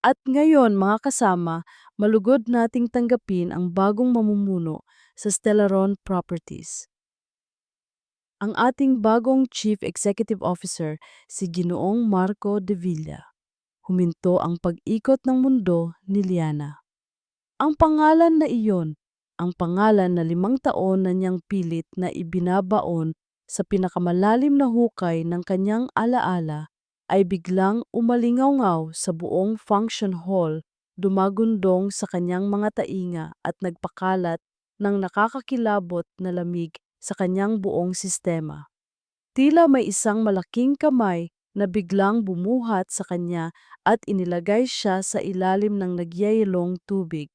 At ngayon mga kasama, malugod nating tanggapin ang bagong mamumuno sa Stellaron Properties. Ang ating bagong Chief Executive Officer, si Ginoong Marco de Villa. Huminto ang pag-ikot ng mundo ni Liana. Ang pangalan na iyon, ang pangalan na 5 taon na niyang pilit na ibinabaon sa pinakamalalim na hukay ng kanyang alaala, ay biglang umalingaw sa buong function hall, dumagundong sa kanyang mga tainga at nagpakalat ng nakakakilabot na lamig sa kanyang buong sistema. Tila may isang malaking kamay na biglang bumuhat sa kanya at inilagay siya sa ilalim ng nagyayelong tubig.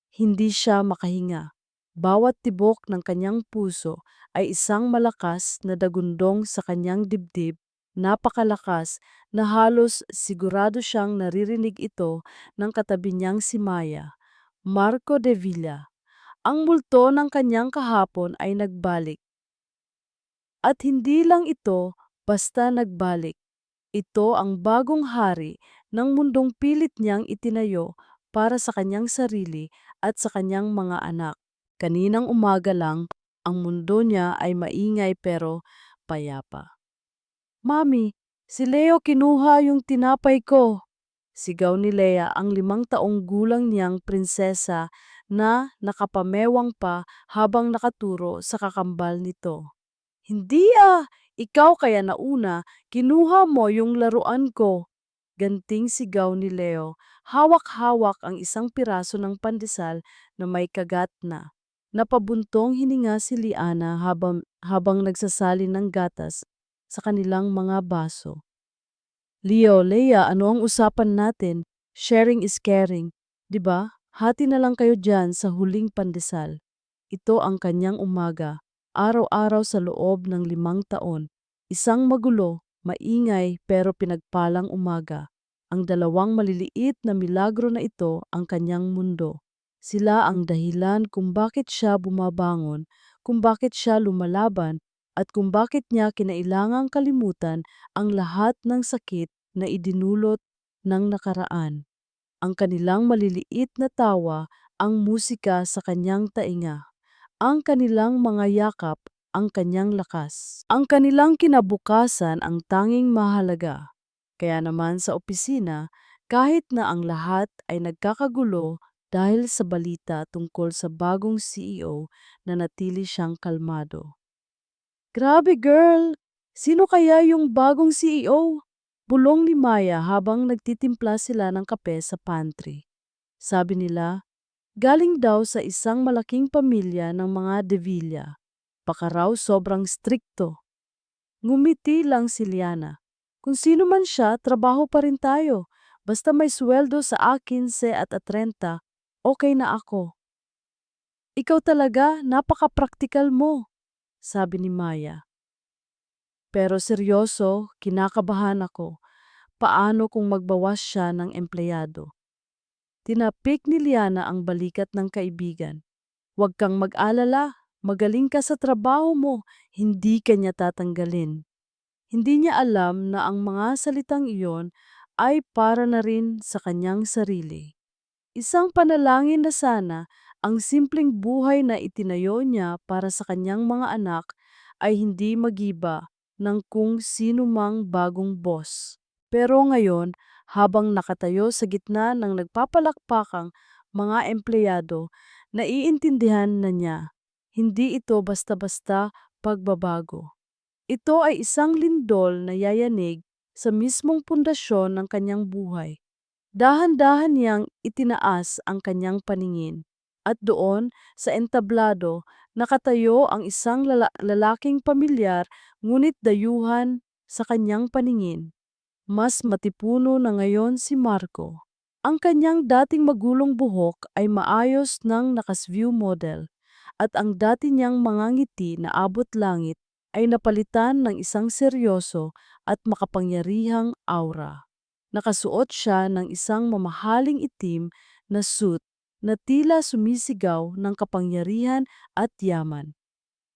Hindi siya makahinga. Bawat tibok ng kanyang puso ay isang malakas na dagundong sa kanyang dibdib, napakalakas na halos sigurado siyang naririnig ito ng katabi niyang si Maya. Marco de Villa. Ang multo ng kanyang kahapon ay nagbalik. At hindi lang ito basta nagbalik. Ito ang bagong hari ng mundong pilit niyang itinayo para sa kanyang sarili at sa kanyang mga anak. Kaninang umaga lang, ang mundo niya ay maingay pero payapa. Mami, si Leo kinuha yung tinapay ko. Sigaw ni Lea, ang 5 taong gulang niyang prinsesa na nakapamewang pa habang nakaturo sa kakambal nito. Hindi ikaw kaya nauna, kinuha mo yung laruan ko. Ganting sigaw ni Leo, hawak-hawak ang isang piraso ng pandesal na may kagat na. Napabuntong hininga si Liana habang nagsasalin ng gatas sa kanilang mga baso. Leo, Leia, ano ang usapan natin? Sharing is caring. 'Di ba? Hati na lang kayo dyan sa huling pandesal. Ito ang kanyang umaga, araw-araw sa loob ng 5 taon. Isang magulo, maingay pero pinagpalang umaga. Ang 2 maliliit na milagro na ito ang kanyang mundo. Sila ang dahilan kung bakit siya bumabangon, kung bakit siya lumalaban, at kung bakit niya kinailangang kalimutan ang lahat ng sakit na idinulot ng nakaraan. Ang kanilang maliliit na tawa, ang musika sa kanyang tainga, ang kanilang mga yakap, ang kanyang lakas. Ang kanilang kinabukasan ang tanging mahalaga. Kaya naman sa opisina, kahit na ang lahat ay nagkakagulo dahil sa balita tungkol sa bagong CEO, nanatili siyang kalmado. Grabe girl! Sino kaya yung bagong CEO? Bulong ni Maya habang nagtitimpla sila ng kape sa pantry. Sabi nila, galing daw sa isang malaking pamilya ng mga De Villa. Baka raw sobrang strikto. Ngumiti lang si Liana. Kung sino man siya, trabaho pa rin tayo. Basta may sweldo sa akin at 30, okay na ako. Ikaw talaga, napaka-praktikal mo, sabi ni Maya. Pero seryoso, kinakabahan ako. Paano kung magbawas siya ng empleyado? Tinapik ni Liana ang balikat ng kaibigan. Huwag kang mag-alala, magaling ka sa trabaho mo, hindi ka niya tatanggalin. Hindi niya alam na ang mga salitang iyon ay para na rin sa kanyang sarili. Isang panalangin na sana ang simpleng buhay na itinayo niya para sa kanyang mga anak ay hindi magiba ng kung sino mang bagong boss. Pero ngayon, habang nakatayo sa gitna ng nagpapalakpakang mga empleyado, naiintindihan na niya, hindi ito basta-basta pagbabago. Ito ay isang lindol na yayanig sa mismong pundasyon ng kanyang buhay. Dahan-dahan niyang itinaas ang kanyang paningin, at doon sa entablado nakatayo ang isang lalaking pamilyar ngunit dayuhan sa kanyang paningin. Mas matipuno na ngayon si Marco. Ang kanyang dating magulong buhok ay maayos ng nakasview model at ang dati niyang mga ngiti na abot langit ay napalitan ng isang seryoso at makapangyarihang aura. Nakasuot siya ng isang mamahaling itim na suit na tila sumisigaw ng kapangyarihan at yaman.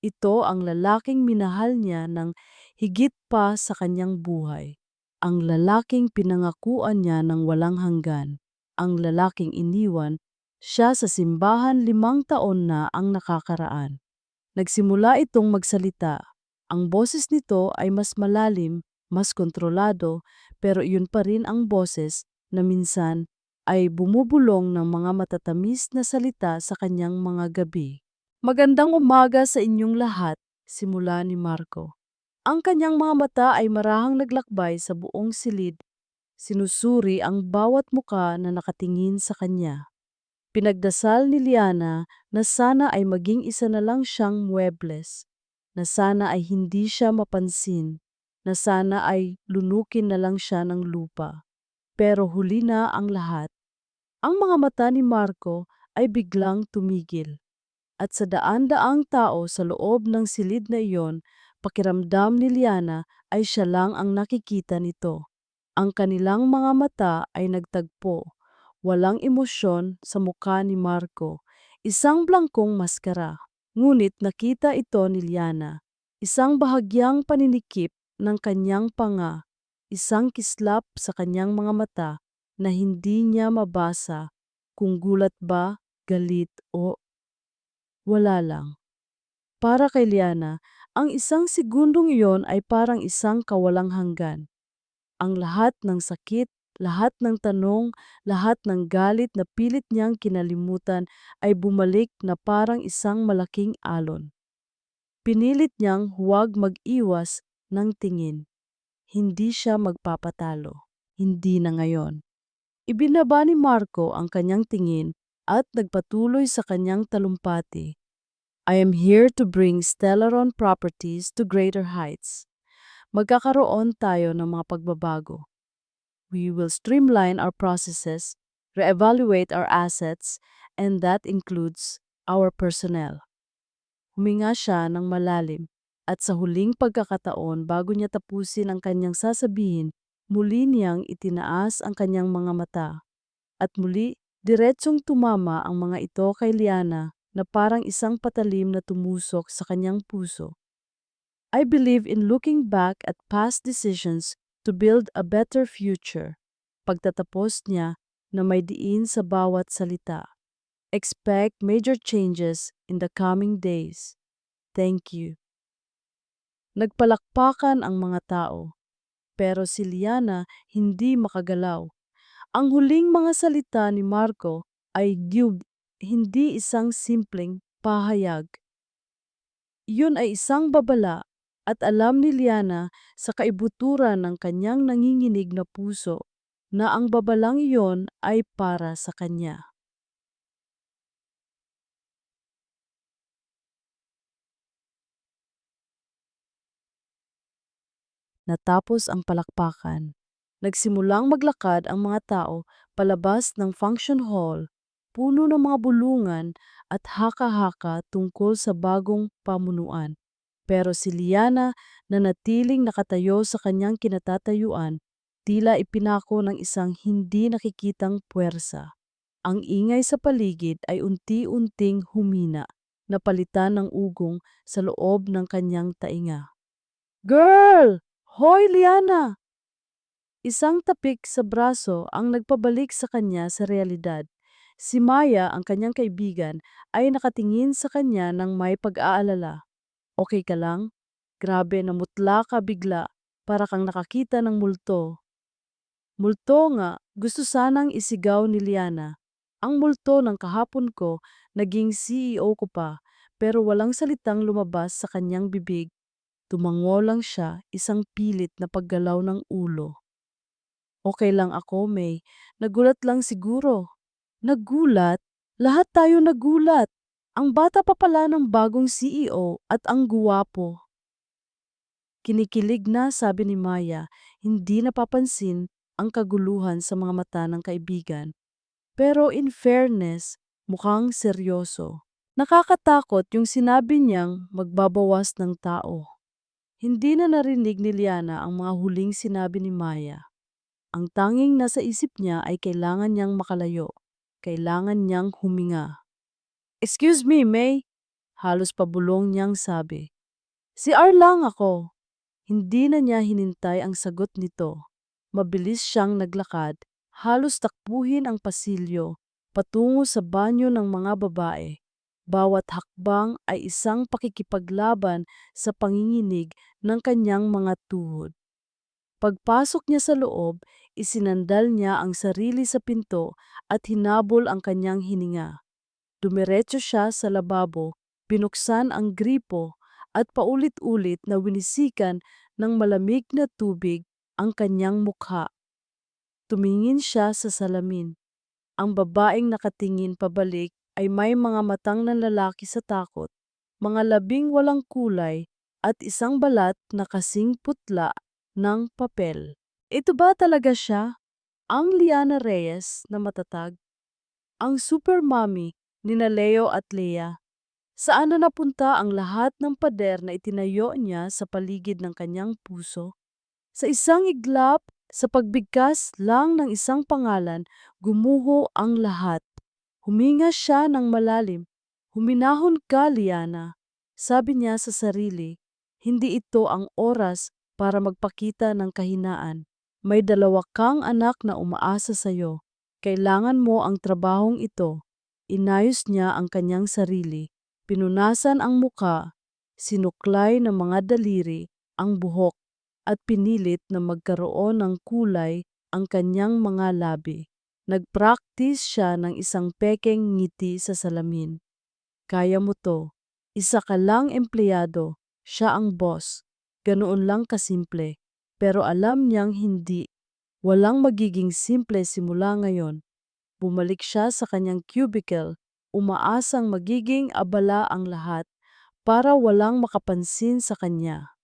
Ito ang lalaking minahal niya ng higit pa sa kanyang buhay. Ang lalaking pinangakuan niya ng walang hanggan. ang lalaking iniwan siya sa simbahan 5 taon na ang nakakaraan. Nagsimula itong magsalita. Ang boses nito ay mas malalim, mas kontrolado, pero iyon pa rin ang boses na minsan ay bumubulong ng mga matatamis na salita sa kanyang mga gabi. Magandang umaga sa inyong lahat, simula ni Marco. Ang kanyang mga mata ay marahang naglakbay sa buong silid. Sinusuri ang bawat muka na nakatingin sa kanya. Pinagdasal ni Liana na sana ay maging isa na lang siyang muebles, na sana ay hindi siya mapansin, na sana ay lunukin na lang siya ng lupa. Pero huli na ang lahat. Ang mga mata ni Marco ay biglang tumigil. At sa daan-daang tao sa loob ng silid na iyon, pakiramdam ni Liana ay siya lang ang nakikita nito. Ang kanilang mga mata ay nagtagpo. Walang emosyon sa mukha ni Marco. Isang blangkong maskara. Ngunit nakita ito ni Liana. Isang bahagyang paninikip ng kanyang panga. Isang kislap sa kanyang mga mata na hindi niya mabasa kung gulat ba, galit o wala lang. Para kay Liana, ang isang segundong iyon ay parang isang kawalang hanggan. Ang lahat ng sakit, lahat ng tanong, lahat ng galit na pilit niyang kinalimutan ay bumalik na parang isang malaking alon. Pinilit niyang huwag mag-iwas ng tingin. Hindi siya magpapatalo. Hindi na ngayon. Ibinaba ni Marco ang kanyang tingin at nagpatuloy sa kanyang talumpati. I am here to bring Stellaron Properties to greater heights. Magkakaroon tayo ng mga pagbabago. We will streamline our processes, reevaluate our assets, and that includes our personnel. Huminga siya ng malalim at sa huling pagkakataon bago niya tapusin ang kanyang sasabihin, muli niyang itinaas ang kanyang mga mata. At muli, diretsong tumama ang mga ito kay Liana na parang isang patalim na tumusok sa kanyang puso. I believe in looking back at past decisions to build a better future. Pagtatapos niya na may diin sa bawat salita. Expect major changes in the coming days. Thank you. Nagpalakpakan ang mga tao, pero si Liana hindi makagalaw. Ang huling mga salita ni Marco ay hindi isang simpleng pahayag. Iyon ay isang babala at alam ni Liana sa kaibuturan ng kanyang nanginginig na puso na ang babalang iyon ay para sa kanya. Natapos ang palakpakan. Nagsimulang maglakad ang mga tao palabas ng function hall, puno ng mga bulungan at haka-haka tungkol sa bagong pamunuan. Pero si Liana na natiling nakatayo sa kanyang kinatatayuan, tila ipinako ng isang hindi nakikitang puwersa. Ang ingay sa paligid ay unti-unting humina, napalitan ng ugong sa loob ng kanyang tainga. Girl! Hoy, Liana! Isang tapik sa braso ang nagpabalik sa kanya sa realidad. Si Maya, ang kanyang kaibigan, ay nakatingin sa kanya ng may pag-aalala. Okay ka lang? Grabe, namutla ka bigla, para kang nakakita ng multo. Multo nga, gusto sanang isigaw ni Liana. Ang multo ng kahapon ko, naging CEO ko pa, pero walang salitang lumabas sa kanyang bibig. Tumango lang siya, isang pilit na paggalaw ng ulo. Okay lang ako, May. Nagulat lang siguro. Nagulat? Lahat tayo nagulat. Ang bata pa pala ng bagong CEO at ang guwapo. Kinikilig na, sabi ni Maya, hindi napapansin ang kaguluhan sa mga mata ng kaibigan. Pero in fairness, mukhang seryoso. Nakakatakot yung sinabi niyang magbabawas ng tao. Hindi na narinig ni Liana ang mga huling sinabi ni Maya. Ang tanging nasa isip niya ay kailangan niyang makalayo. Kailangan niyang huminga. Excuse me, May. Halos pabulong niyang sabi. Si R lang ako. Hindi na niya hinintay ang sagot nito. Mabilis siyang naglakad Halos takbuhin ang pasilyo, patungo sa banyo ng mga babae. Bawat hakbang ay isang pakikipaglaban sa panginginig ng kanyang mga tuhod. Pagpasok niya sa loob, isinandal niya ang sarili sa pinto at hinabol ang kanyang hininga. Dumiretso siya sa lababo, binuksan ang gripo at paulit-ulit na winisikan ng malamig na tubig ang kanyang mukha. Tumingin siya sa salamin. Ang babaeng nakatingin pabalik ay may mga matang nanlalaki sa takot, mga labing walang kulay at isang balat na kasing putla ng papel. Ito ba talaga siya? Ang Liana Reyes na matatag? Ang super mommy ni na Leo at Lea? Saan na napunta ang lahat ng pader na itinayo niya sa paligid ng kanyang puso? Sa isang iglap, sa pagbigkas lang ng isang pangalan, gumuho ang lahat. Huminga siya ng malalim. Huminahon ka, Liana. Sabi niya sa sarili, hindi ito ang oras para magpakita ng kahinaan. May dalawa kang anak na umaasa sa iyo. Kailangan mo ang trabahong ito. Inayos niya ang kanyang sarili. Pinunasan ang muka, sinuklay ng mga daliri ang buhok at pinilit na magkaroon ng kulay ang kanyang mga labi. Nag-practice siya ng isang pekeng ngiti sa salamin. Kaya mo to. Isa ka lang empleyado. Siya ang boss. Ganoon lang kasimple. Pero alam niyang hindi. Walang magiging simple simula ngayon. Bumalik siya sa kanyang cubicle. Umaasang magiging abala ang lahat para walang makapansin sa kanya.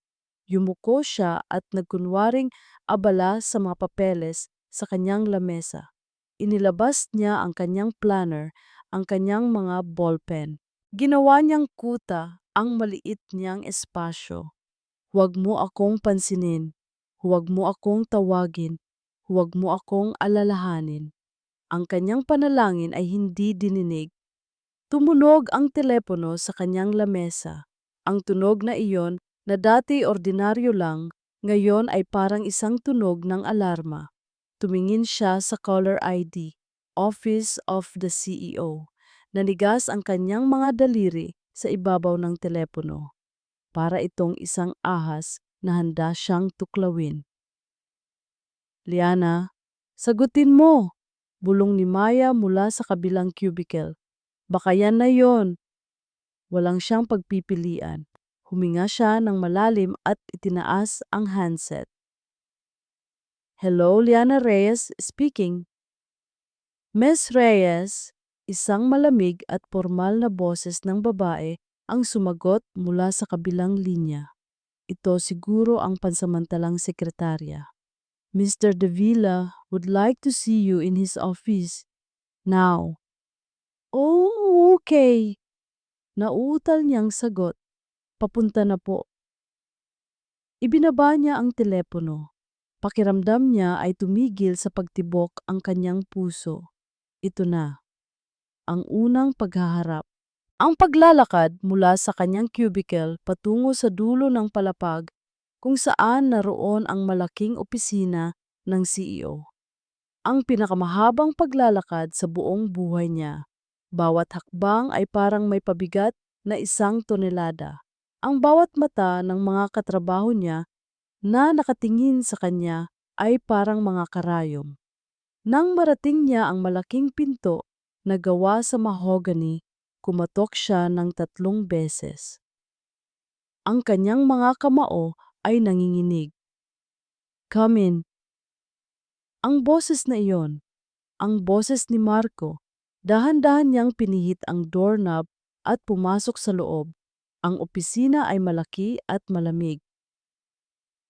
Yumuko siya at nagkunwaring abala sa mga papeles sa kanyang lamesa. Inilabas niya ang kanyang planner, ang kanyang mga ballpen. Ginawa niyang kuta ang maliit niyang espasyo. Huwag mo akong pansinin. Huwag mo akong tawagin. Huwag mo akong alalahanin. Ang kanyang panalangin ay hindi dininig. Tumunog ang telepono sa kanyang lamesa. Ang tunog na iyon na dati ordinaryo lang, ngayon ay parang isang tunog ng alarma. Tumingin siya sa caller ID, Office of the CEO. Nanigas ang kanyang mga daliri sa ibabaw ng telepono. Para itong isang ahas na handa siyang tuklawin. Liana, sagutin mo! Bulong ni Maya mula sa kabilang cubicle. Baka yan na yon. Walang siyang pagpipilian. Huminga siya ng malalim at itinaas ang handset. Hello, Liana Reyes speaking. Miss Reyes, isang malamig at formal na boses ng babae ang sumagot mula sa kabilang linya. Ito siguro ang pansamantalang sekretarya. Mr. Davila would like to see you in his office. Now. Oh, okay. Nauutal niyang sagot. Papunta na po. Ibinaba niya ang telepono. Pakiramdam niya ay tumigil sa pagtibok ang kanyang puso. Ito na, ang unang paghaharap. Ang paglalakad mula sa kanyang cubicle patungo sa dulo ng palapag kung saan naroon ang malaking opisina ng CEO. Ang pinakamahabang paglalakad sa buong buhay niya. Bawat hakbang ay parang may pabigat na 1 tonelada. Ang bawat mata ng mga katrabaho niya na nakatingin sa kanya ay parang mga karayom. Nang marating niya ang malaking pinto na gawa sa mahogany, kumatok siya ng 3 beses. Ang kanyang mga kamao ay nanginginig. Come in. Ang boses na iyon, ang boses ni Marco, dahan-dahan niyang pinihit ang doorknob at pumasok sa loob. Ang opisina ay malaki at malamig.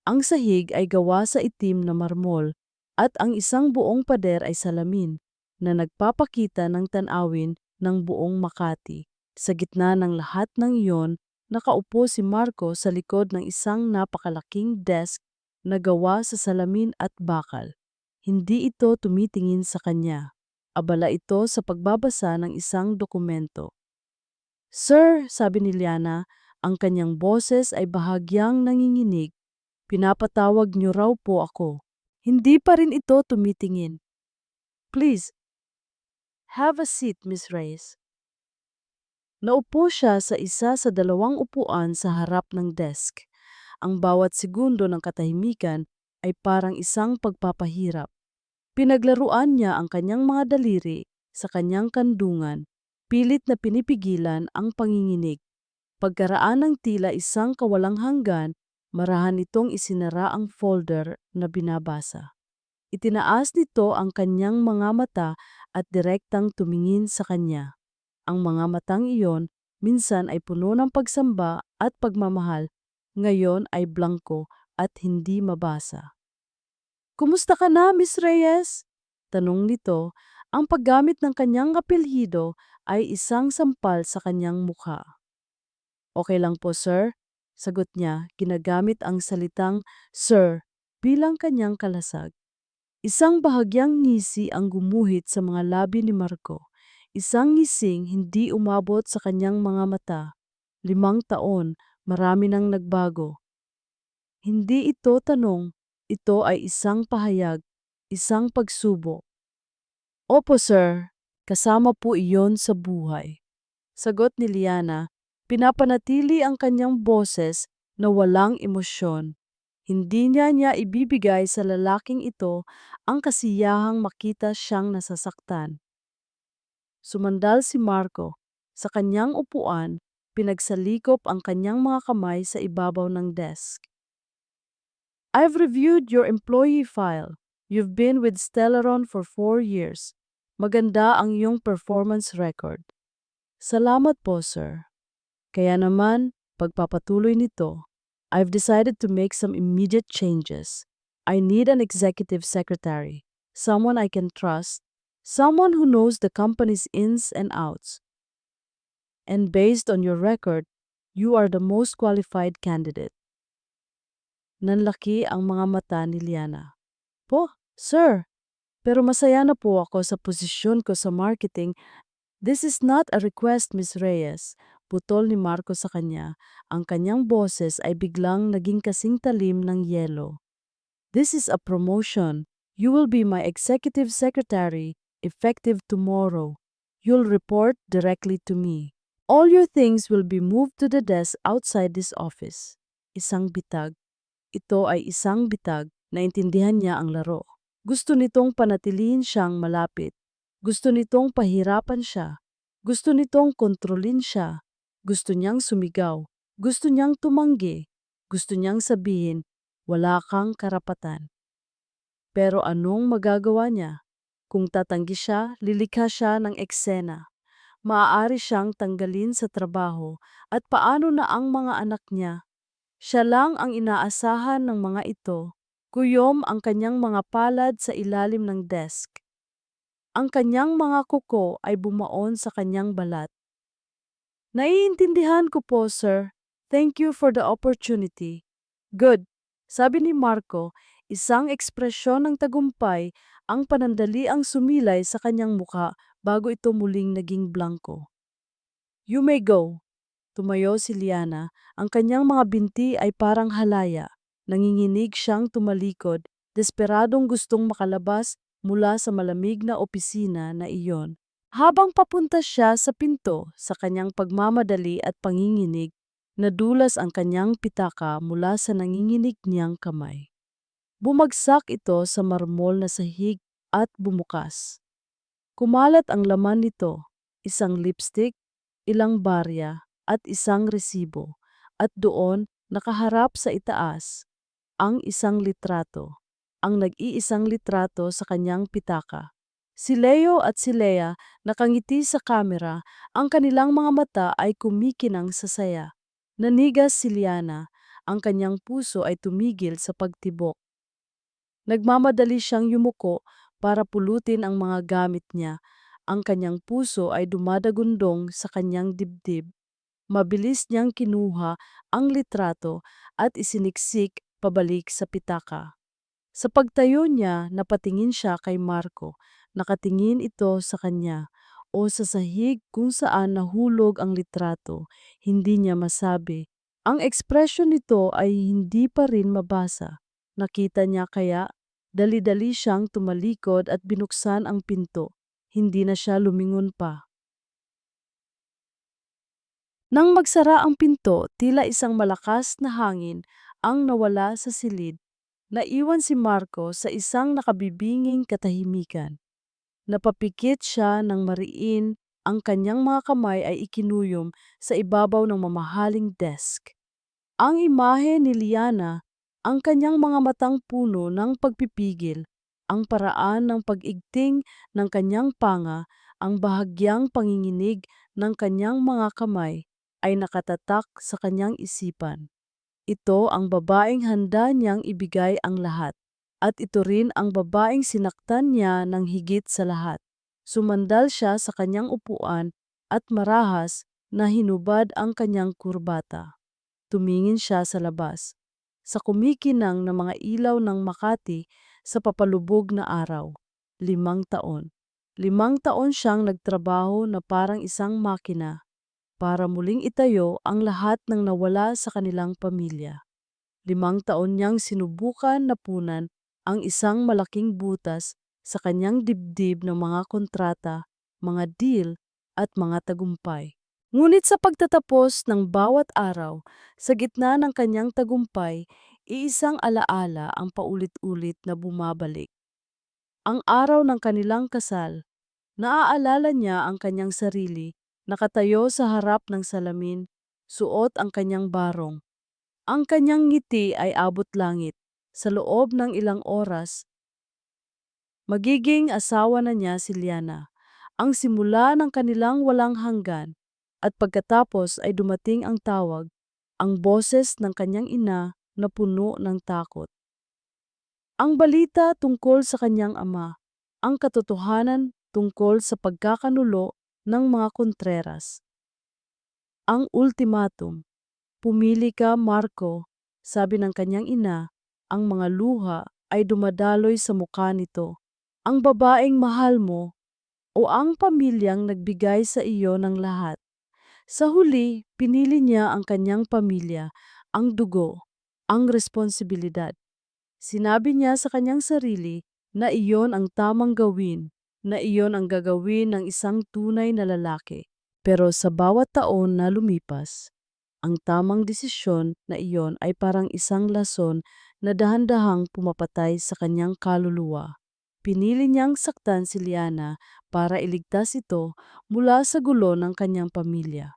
Ang sahig ay gawa sa itim na marmol at ang isang buong pader ay salamin na nagpapakita ng tanawin ng buong Makati. Sa gitna ng lahat ng iyon, nakaupo si Marco sa likod ng isang napakalaking desk na gawa sa salamin at bakal. Hindi ito tumitingin sa kanya. Abala ito sa pagbabasa ng isang dokumento. Sir, sabi ni Liana, ang kanyang boses ay bahagyang nanginginig. Pinapatawag niyo raw po ako. Hindi pa rin ito tumitingin. Please, have a seat, Miss Reyes. Naupo siya sa isa sa dalawang upuan sa harap ng desk. Ang bawat segundo ng katahimikan ay parang isang pagpapahirap. Pinaglaruan niya ang kanyang mga daliri sa kanyang kandungan, pilit na pinipigilan ang panginginig. Pagkaraan ng tila isang kawalang hanggan, marahan nitong isinara ang folder na binabasa. Itinaas nito ang kanyang mga mata at direktang tumingin sa kanya. Ang mga matang iyon minsan ay puno ng pagsamba at pagmamahal, ngayon ay blanko at hindi mabasa. "Kumusta ka na, Miss Reyes?" Tanong nito. Ang paggamit ng kanyang apelyido ay isang sampal sa kanyang mukha. "Okay lang po, sir," sagot niya, ginagamit ang salitang sir bilang kanyang kalasag. Isang bahagyang ngisi ang gumuhit sa mga labi ni Marco. Isang ngising hindi umabot sa kanyang mga mata. 5 taon, marami nang nagbago. Hindi ito tanong, ito ay isang pahayag, isang pagsubok. "Opo, sir, kasama po iyon sa buhay." Sagot ni Liana, pinapanatili ang kanyang boses na walang emosyon. Hindi niya ibibigay sa lalaking ito ang kasiyahang makita siyang nasasaktan. Sumandal si Marco. Sa kanyang upuan, pinagsalikop ang kanyang mga kamay sa ibabaw ng desk. "I've reviewed your employee file. You've been with Stellaron for 4 years. Maganda ang iyong performance record." "Salamat po, sir." Kaya naman, pagpapatuloy nito, "I've decided to make some immediate changes. I need an executive secretary, someone I can trust, someone who knows the company's ins and outs. And based on your record, you are the most qualified candidate." Nanlaki ang mga mata ni Liana. "Po, sir, pero masaya na po ako sa posisyon ko sa marketing." "This is not a request, Miss Reyes." Putol ni Marco sa kanya. Ang kanyang boses ay biglang naging kasing talim ng yelo. "This is a promotion. You will be my executive secretary, effective tomorrow. You'll report directly to me. All your things will be moved to the desk outside this office." Isang bitag. Ito ay isang bitag. Naintindihan niya ang laro. Gusto nitong panatilihin siyang malapit. Gusto nitong pahirapan siya. Gusto nitong kontrolin siya. Gusto niyang sumigaw. Gusto niyang tumanggi. Gusto niyang sabihin, "Wala kang karapatan." Pero anong magagawa niya? Kung tatanggi siya, lilikha siya ng eksena. Maaari siyang tanggalin sa trabaho at paano na ang mga anak niya? Siya lang ang inaasahan ng mga ito. Kuyom ang kanyang mga palad sa ilalim ng desk. Ang kanyang mga kuko ay bumaon sa kanyang balat. "Naiintindihan ko po, sir. Thank you for the opportunity." "Good," sabi ni Marco, isang ekspresyon ng tagumpay ang panandaliang sumilay sa kanyang mukha bago ito muling naging blanko. "You may go." Tumayo si Liana. Ang kanyang mga binti ay parang halaya. Nanginginig siyang tumalikod, desperadong gustong makalabas mula sa malamig na opisina na iyon. Habang papunta siya sa pinto sa kanyang pagmamadali at panginginig, nadulas ang kanyang pitaka mula sa nanginginig niyang kamay. Bumagsak ito sa marmol na sahig at bumukas. Kumalat ang laman nito, isang lipstick, ilang barya, at isang resibo. At doon, nakaharap sa itaas, ang isang litrato. Ang nag-iisang litrato sa kanyang pitaka. Si Leo at si Lea nakangiti sa kamera, ang kanilang mga mata ay kumikinang sa saya. Nanigas si Liana, ang kanyang puso ay tumigil sa pagtibok. Nagmamadali siyang yumuko para pulutin ang mga gamit niya. Ang kanyang puso ay dumadagundong sa kanyang dibdib. Mabilis niyang kinuha ang litrato at isiniksik pabalik sa pitaka. Sa pagtayo niya, napatingin siya kay Marco. Nakatingin ito sa kanya o sa sahig kung saan nahulog ang litrato. Hindi niya masabi. Ang ekspresyon nito ay hindi pa rin mabasa. Nakita niya kaya Dali-dali siyang tumalikod at binuksan ang pinto. Hindi na siya lumingon pa. Nang magsara ang pinto, tila isang malakas na hangin ang nawala sa silid. Naiwan si Marco sa isang nakabibinging katahimikan. Napapikit siya ng mariin, ang kanyang mga kamay ay ikinuyom sa ibabaw ng mamahaling desk. Ang imahe ni Liana, ang kanyang mga matang puno ng pagpipigil, ang paraan ng pag-igting ng kanyang panga, ang bahagyang panginginig ng kanyang mga kamay ay nakatatak sa kanyang isipan. Ito ang babaeng handa niyang ibigay ang lahat. At ito rin ang babaeng sinaktan niya ng higit sa lahat. Sumandal siya sa kanyang upuan at marahas na hinubad ang kanyang kurbata. Tumingin siya sa labas, sa kumikinang na mga ilaw ng Makati sa papalubog na araw. 5 taon. 5 taon siyang nagtrabaho na parang isang makina para muling itayo ang lahat ng nawala sa kanilang pamilya. 5 taon niyang sinubukan na punan ang isang malaking butas sa kanyang dibdib ng mga kontrata, mga deal at mga tagumpay. Ngunit sa pagtatapos ng bawat araw, sa gitna ng kanyang tagumpay, iisang alaala ang paulit-ulit na bumabalik. Ang araw ng kanilang kasal, naaalala niya ang kanyang sarili, nakatayo sa harap ng salamin, suot ang kanyang barong. Ang kanyang ngiti ay abot langit. Sa loob ng ilang oras, magiging asawa na niya si Liana, ang simula ng kanilang walang hanggan. At pagkatapos ay dumating ang tawag, ang boses ng kanyang ina na puno ng takot. Ang balita tungkol sa kanyang ama, ang katotohanan tungkol sa pagkakanulo ng mga Contreras. Ang ultimatum, pumili ka, Marco, sabi ng kanyang ina, ang mga luha ay dumadaloy sa mukha nito. Ang babaeng mahal mo o ang pamilyang nagbigay sa iyo ng lahat. Sa huli, pinili niya ang kanyang pamilya, ang dugo, ang responsibilidad. Sinabi niya sa kanyang sarili na iyon ang tamang gawin, na iyon ang gagawin ng isang tunay na lalaki. Pero sa bawat taon na lumipas, ang tamang desisyon na iyon ay parang isang lason na dahan-dahang pumapatay sa kanyang kaluluwa. Pinili niyang saktan si Liana para iligtas ito mula sa gulo ng kanyang pamilya.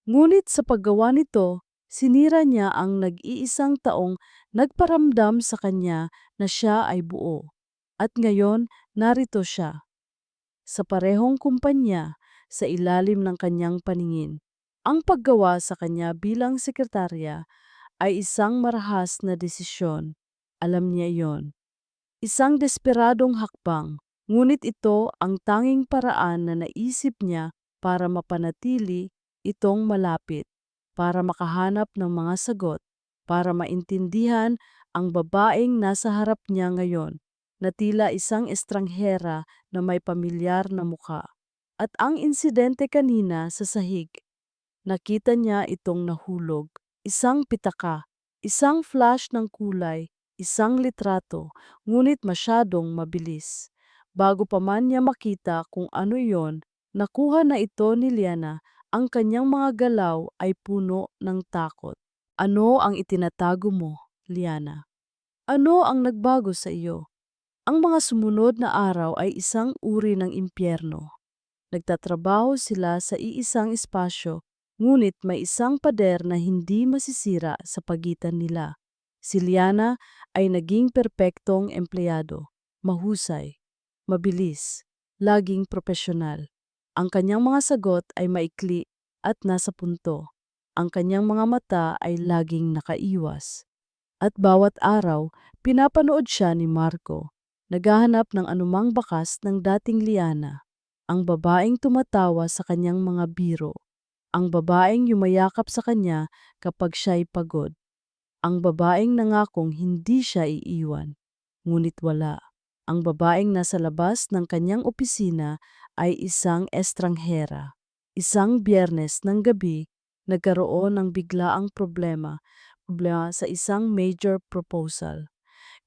Ngunit sa paggawa nito, sinira niya ang nag-iisang taong nagparamdam sa kanya na siya ay buo. At ngayon, narito siya, sa parehong kumpanya, sa ilalim ng kanyang paningin. Ang paggawa sa kanya bilang sekretarya ay isang marahas na desisyon. Alam niya iyon. Isang desperadong hakbang, ngunit ito ang tanging paraan na naisip niya para mapanatili itong malapit, para makahanap ng mga sagot, para maintindihan ang babaeng nasa harap niya ngayon, na tila isang estranghera na may pamilyar na mukha. At ang insidente kanina sa sahig, nakita niya itong nahulog, isang pitaka, isang flash ng kulay, isang litrato, ngunit masyadong mabilis. Bago pa man niya makita kung ano iyon, nakuha na ito ni Liana, ang kanyang mga galaw ay puno ng takot. Ano ang itinatago mo, Liana? Ano ang nagbago sa iyo? Ang mga sumunod na araw ay isang uri ng impyerno. Nagtatrabaho sila sa iisang espasyo, ngunit may isang pader na hindi masisira sa pagitan nila. Si Liana ay naging perpektong empleyado, mahusay, mabilis, laging propesyonal. Ang kanyang mga sagot ay maikli at nasa punto. Ang kanyang mga mata ay laging nakaiwas. At bawat araw, pinapanood siya ni Marco, naghahanap ng anumang bakas ng dating Liana. Ang babaeng tumatawa sa kanyang mga biro. Ang babaeng yumayakap sa kanya kapag siya'y pagod. Ang babaeng nangakong hindi siya iiwan. Ngunit wala. Ang babaeng nasa labas ng kanyang opisina ay isang estranghera. Isang Biyernes ng gabi, nagkaroon ng biglaang problema sa isang major proposal.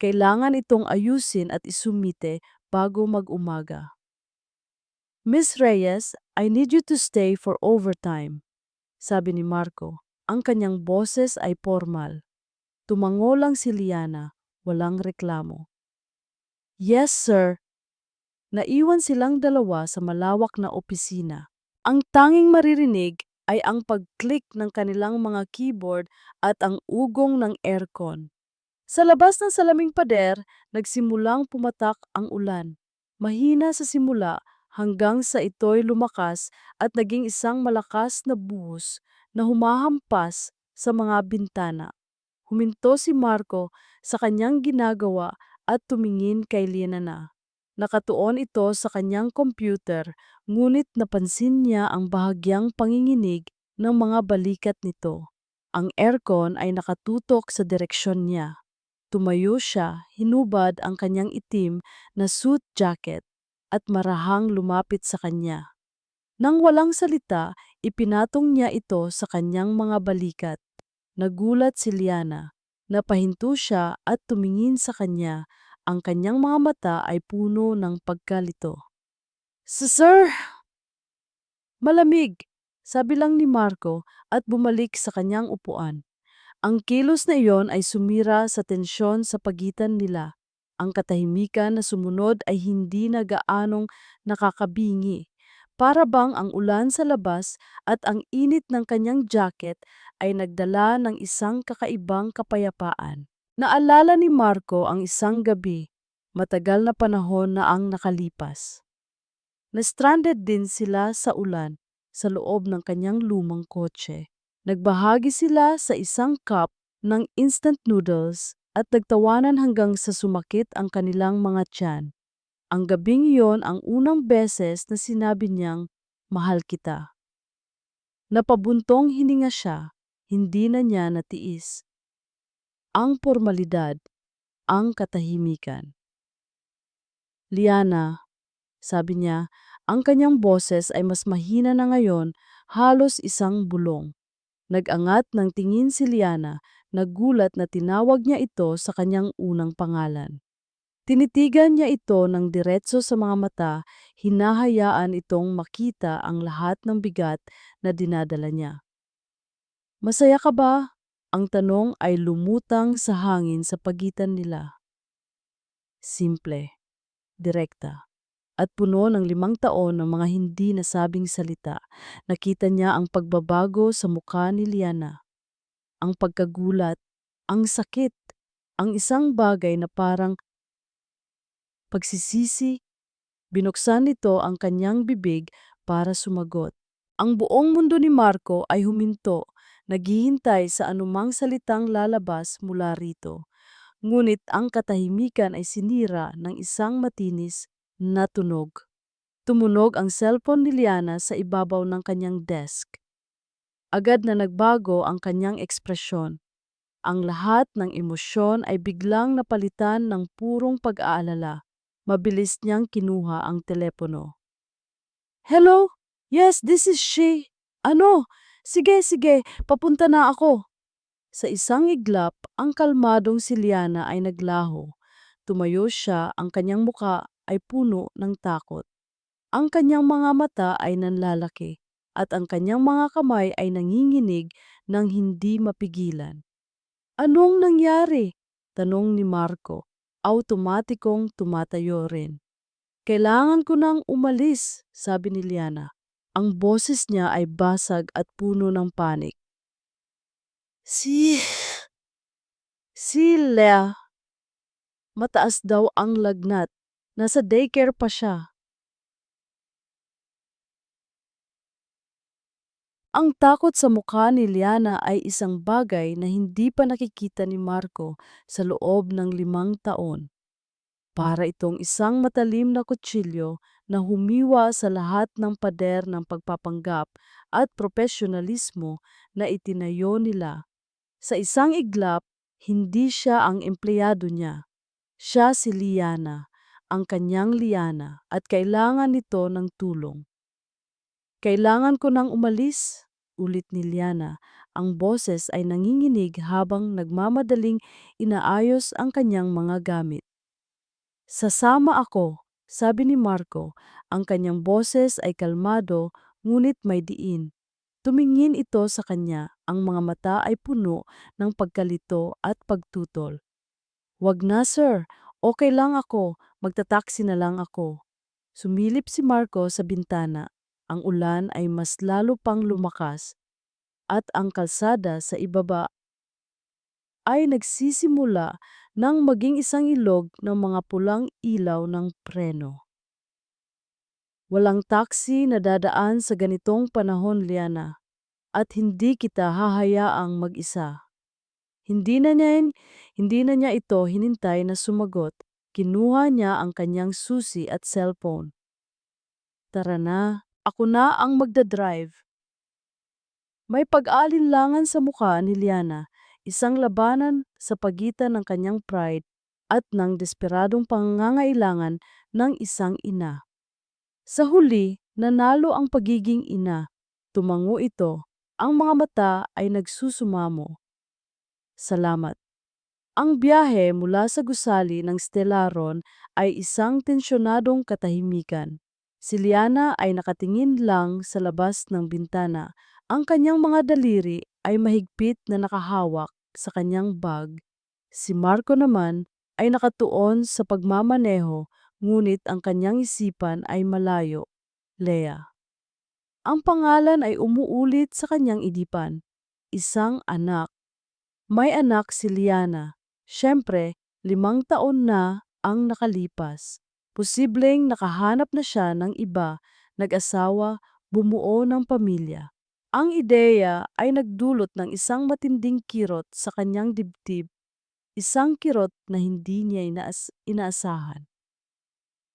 Kailangan itong ayusin at isumite bago mag-umaga. Miss Reyes, I need you to stay for overtime, sabi ni Marco. Ang kanyang boses ay formal. Tumango lang si Liana, walang reklamo. Yes, sir. Naiwan silang dalawa sa malawak na opisina. Ang tanging maririnig ay ang pag-click ng kanilang mga keyboard at ang ugong ng aircon. Sa labas ng salaming pader, nagsimulang pumatak ang ulan. Mahina sa simula hanggang sa ito'y lumakas at naging isang malakas na buhos na humahampas sa mga bintana. Huminto si Marco sa kanyang ginagawa at tumingin kay Liana. Nakatuon ito sa kanyang computer, ngunit napansin niya ang bahagyang panginginig ng mga balikat nito. Ang aircon ay nakatutok sa direksyon niya. Tumayo siya, hinubad ang kanyang itim na suit jacket at marahang lumapit sa kanya. Nang walang salita, ipinatong niya ito sa kanyang mga balikat. Nagulat si Liana. Napahinto siya at tumingin sa kanya. Ang kanyang mga mata ay puno ng pagkalito. Sir! Malamig, sabi lang ni Marco at bumalik sa kanyang upuan. Ang kilos na iyon ay sumira sa tensyon sa pagitan nila. Ang katahimikan na sumunod ay hindi na gaanong nakakabingi. Para bang ang ulan sa labas at ang init ng kanyang jacket ay nagdala ng isang kakaibang kapayapaan. Naalala ni Marco ang isang gabi, matagal na panahon na ang nakalipas. Na-stranded din sila sa ulan sa loob ng kanyang lumang kotse. Nagbahagi sila sa isang cup ng instant noodles at nagtawanan hanggang sa sumakit ang kanilang mga tiyan. Ang gabing iyon ang unang beses na sinabi niyang, "Mahal kita." Napabuntong hininga siya, hindi na niya natiis. Ang pormalidad, ang katahimikan. Liana, sabi niya, ang kanyang boses ay mas mahina na ngayon, halos isang bulong. Nag-angat ng tingin si Liana, nagulat na tinawag niya ito sa kanyang unang pangalan. Tinitigan niya ito ng diretso sa mga mata, hinahayaan itong makita ang lahat ng bigat na dinadala niya. Masaya ka ba? Ang tanong ay lumutang sa hangin sa pagitan nila. Simple, direkta, at puno ng 5 taon ng mga hindi nasabing salita. Nakita niya ang pagbabago sa mukha ni Liana. Ang pagkagulat, ang sakit, ang isang bagay na parang pagsisisi. Binuksan nito ang kanyang bibig para sumagot. Ang buong mundo ni Marco ay huminto, naghihintay sa anumang salitang lalabas mula rito. Ngunit ang katahimikan ay sinira ng isang matinis na tunog. Tumunog ang cellphone ni Liana sa ibabaw ng kanyang desk. Agad na nagbago ang kanyang ekspresyon. Ang lahat ng emosyon ay biglang napalitan ng purong pag-aalala. Mabilis niyang kinuha ang telepono. Hello? Yes, this is she. Ano? Sige, papunta na ako. Sa isang iglap, ang kalmadong si Liana ay naglaho. Tumayo siya, ang kanyang muka ay puno ng takot. Ang kanyang mga mata ay nanlalaki at ang kanyang mga kamay ay nanginginig ng hindi mapigilan. Anong nangyari? Tanong ni Marco. Automatikong tumatayo rin. Kailangan ko nang umalis, sabi ni Liana. Ang boses niya ay basag at puno ng panik. Si Lea. Mataas daw ang lagnat. Nasa daycare pa siya. Ang takot sa mukha ni Liana ay isang bagay na hindi pa nakikita ni Marco sa loob ng 5 taon. Para itong isang matalim na kutsilyo na humiwa sa lahat ng pader ng pagpapanggap at profesionalismo na itinayo nila. Sa isang iglap, hindi siya ang empleyado niya. Siya si Liana, ang kanyang Liana, at kailangan nito ng tulong. Kailangan ko nang umalis, ulit ni Liana, Ang boses ay nanginginig habang nagmamadaling inaayos ang kanyang mga gamit. Sasama ako, sabi ni Marco. Ang kanyang boses ay kalmado ngunit may diin. Tumingin ito sa kanya, ang mga mata ay puno ng pagkalito at pagtutol. Wag na sir, okay lang ako, magtataksi na lang ako. Sumilip si Marco sa bintana. Ang ulan ay mas lalo pang lumakas at ang kalsada sa ibaba ay nagsisimula ng maging isang ilog ng mga pulang ilaw ng preno. Walang taksi na dadaan sa ganitong panahon, Liana, at hindi kita hahayaang mag-isa. Hindi na niya, hindi na niya ito hinintay na sumagot. Kinuha niya ang kanyang susi at cellphone. Tara na, ako na ang magdadrive. May pag-aalinlangan sa mukha ni Liana, isang labanan sa pagitan ng kanyang pride at ng desperadong pangangailangan ng isang ina. Sa huli, nanalo ang pagiging ina. Tumango ito. Ang mga mata ay nagsusumamo. Salamat. Ang biyahe mula sa gusali ng Stellaron ay isang tensyonadong katahimikan. Si Liana ay nakatingin lang sa labas ng bintana. Ang kanyang mga daliri ay mahigpit na nakahawak sa kanyang bag. Si Marco naman ay nakatuon sa pagmamaneho, ngunit ang kanyang isipan ay malayo. Lea. Ang pangalan ay umuulit sa kanyang isipan. Isang anak. May anak si Liana. Siyempre, 5 taon na ang nakalipas. Posibleng nakahanap na siya ng iba, nag-asawa, bumuo ng pamilya. Ang ideya ay nagdulot ng isang matinding kirot sa kanyang dibdib, isang kirot na hindi niya inaasahan.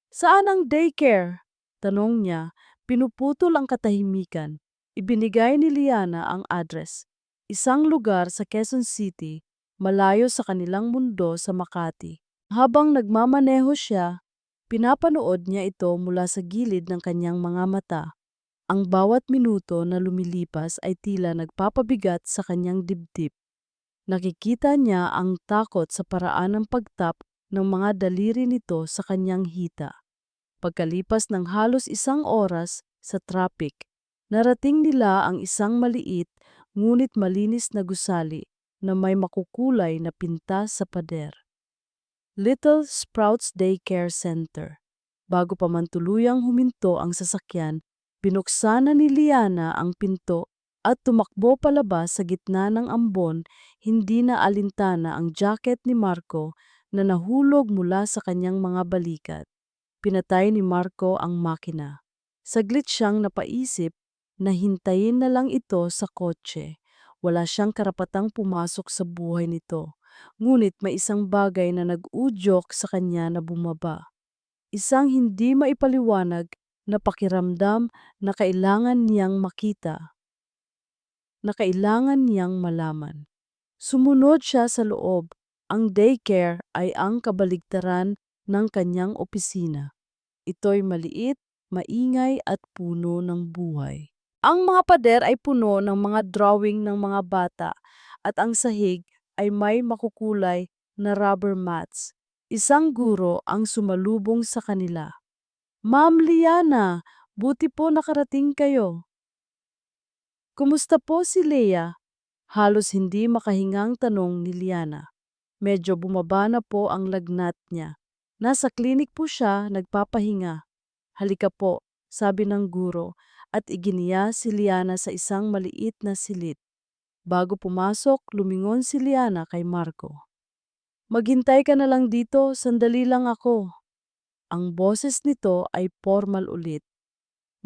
Saan ang daycare? Tanong niya, pinuputol ang katahimikan. Ibinigay ni Liana ang address, isang lugar sa Quezon City, malayo sa kanilang mundo sa Makati. Habang nagmamaneho siya, pinapanood niya ito mula sa gilid ng kanyang mga mata. Ang bawat minuto na lumilipas ay tila nagpapabigat sa kanyang dibdib. Nakikita niya ang takot sa paraan ng pagtap ng mga daliri nito sa kanyang hita. Pagkalipas ng halos 1 oras sa traffic, narating nila ang isang maliit ngunit malinis na gusali na may makukulay na pinta sa pader. Little Sprouts Daycare Center. Bago pa man tuluyang huminto ang sasakyan, binuksan na ni Liana ang pinto at tumakbo palabas sa gitna ng ambon. Hindi na alintana ang jacket ni Marco na nahulog mula sa kanyang mga balikat. Pinatay ni Marco ang makina. Saglit siyang napaisip na hintayin na lang ito sa kotse. Wala siyang karapatang pumasok sa buhay nito. Ngunit may isang bagay na nag-udyok sa kanya na bumaba. Isang hindi maipaliwanag na pakiramdam na kailangan niyang makita, na kailangan niyang malaman. Sumunod siya sa loob. Ang daycare ay ang kabaligtaran ng kanyang opisina. Ito'y maliit, maingay at puno ng buhay. Ang mga pader ay puno ng mga drawing ng mga bata at ang sahig ay may makukulay na rubber mats. Isang guro ang sumalubong sa kanila. Ma'am Liana, buti po nakarating kayo. Kumusta po si Leia? Halos hindi makahingang tanong ni Liana. Medyo bumaba na po ang lagnat niya. Nasa klinik po siya nagpapahinga. Halika po, sabi ng guro at iginiya si Liana sa isang maliit na silid. Bago pumasok, lumingon si Liana kay Marco. Maghintay ka na lang dito, sandali lang ako. Ang boses nito ay formal ulit.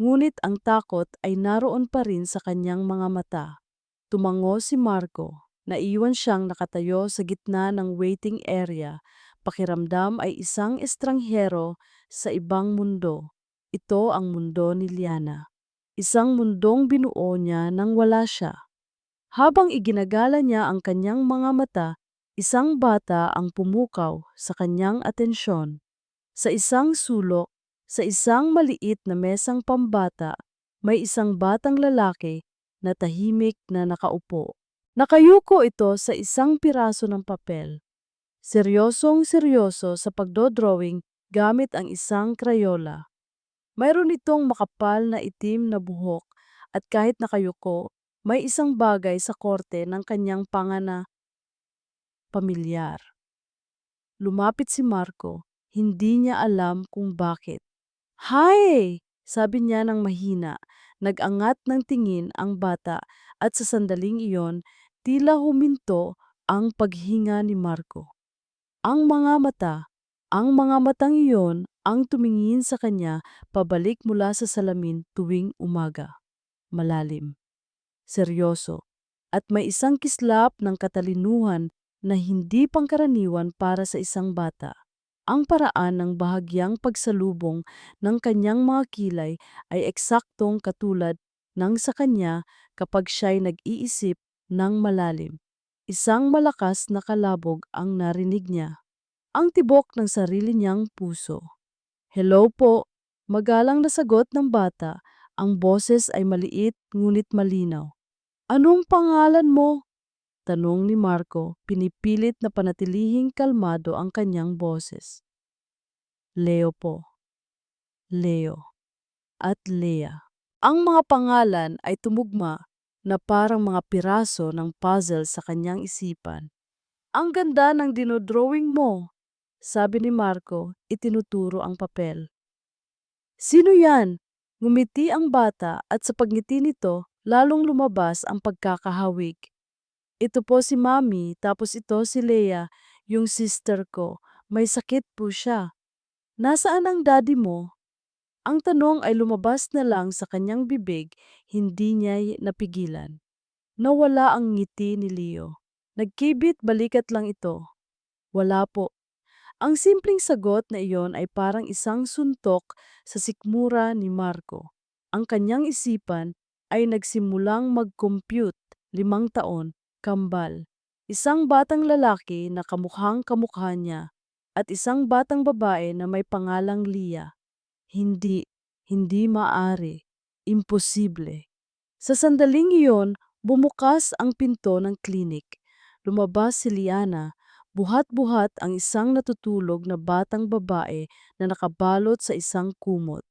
Ngunit ang takot ay naroon pa rin sa kanyang mga mata. Tumango si Marco. Naiwan siyang nakatayo sa gitna ng waiting area. Pakiramdam ay isang estranghero sa ibang mundo. Ito ang mundo ni Liana. Isang mundong binuo niya nang wala siya. Habang iginagala niya ang kanyang mga mata, isang bata ang pumukaw sa kanyang atensyon. Sa isang sulok, sa isang maliit na mesang pambata, may isang batang lalaki na tahimik na nakaupo. Nakayuko ito sa isang piraso ng papel. Seryosong-seryoso sa pagdodrawing gamit ang isang Crayola. Mayroon itong makapal na itim na buhok at kahit nakayuko, may isang bagay sa korte ng kanyang pangana pamilyar. Lumapit si Marco, hindi niya alam kung bakit. Hay! Sabi niya ng mahina. Nag-angat ng tingin ang bata at sa sandaling iyon, tila huminto ang paghinga ni Marco. Ang mga mata, ang mga matang iyon ang tumingin sa kanya pabalik mula sa salamin tuwing umaga. Malalim, seryoso, at may isang kislap ng katalinuhan na hindi pangkaraniwan para sa isang bata. Ang paraan ng bahagyang pagsalubong ng kanyang mga kilay ay eksaktong katulad ng sa kanya kapag siya'y nag-iisip ng malalim. Isang malakas na kalabog ang narinig niya. Ang tibok ng sarili niyang puso. Hello po, magalang na sagot ng bata. Ang boses ay maliit ngunit malinaw. Anong pangalan mo? Tanong ni Marco, pinipilit na panatilihing kalmado ang kanyang boses. Leo po. Leo. At Lea. Ang mga pangalan ay tumugma na parang mga piraso ng puzzle sa kanyang isipan. Ang ganda ng dinodrawing mo, sabi ni Marco, itinuturo ang papel. Sino yan? Ngumiti ang bata at sa pagngiti nito, lalong lumabas ang pagkakahawig. Ito po si Mami, tapos ito si Lea, yung sister ko. May sakit po siya. Nasaan ang daddy mo? Ang tanong ay lumabas na lang sa kanyang bibig, hindi niya napigilan. Nawala ang ngiti ni Leo. Nagkibit balikat lang ito. Wala po. Ang simpleng sagot na iyon ay parang isang suntok sa sikmura ni Marco. Ang kanyang isipan ay nagsimulang mag-compute, 5 taon, kambal. Isang batang lalaki na kamukhang kamukha niya at isang batang babae na may pangalang Lia. Hindi, hindi maaari. Imposible. Sa sandaling iyon, bumukas ang pinto ng klinik. Lumabas si Liana, buhat-buhat ang isang natutulog na batang babae na nakabalot sa isang kumot.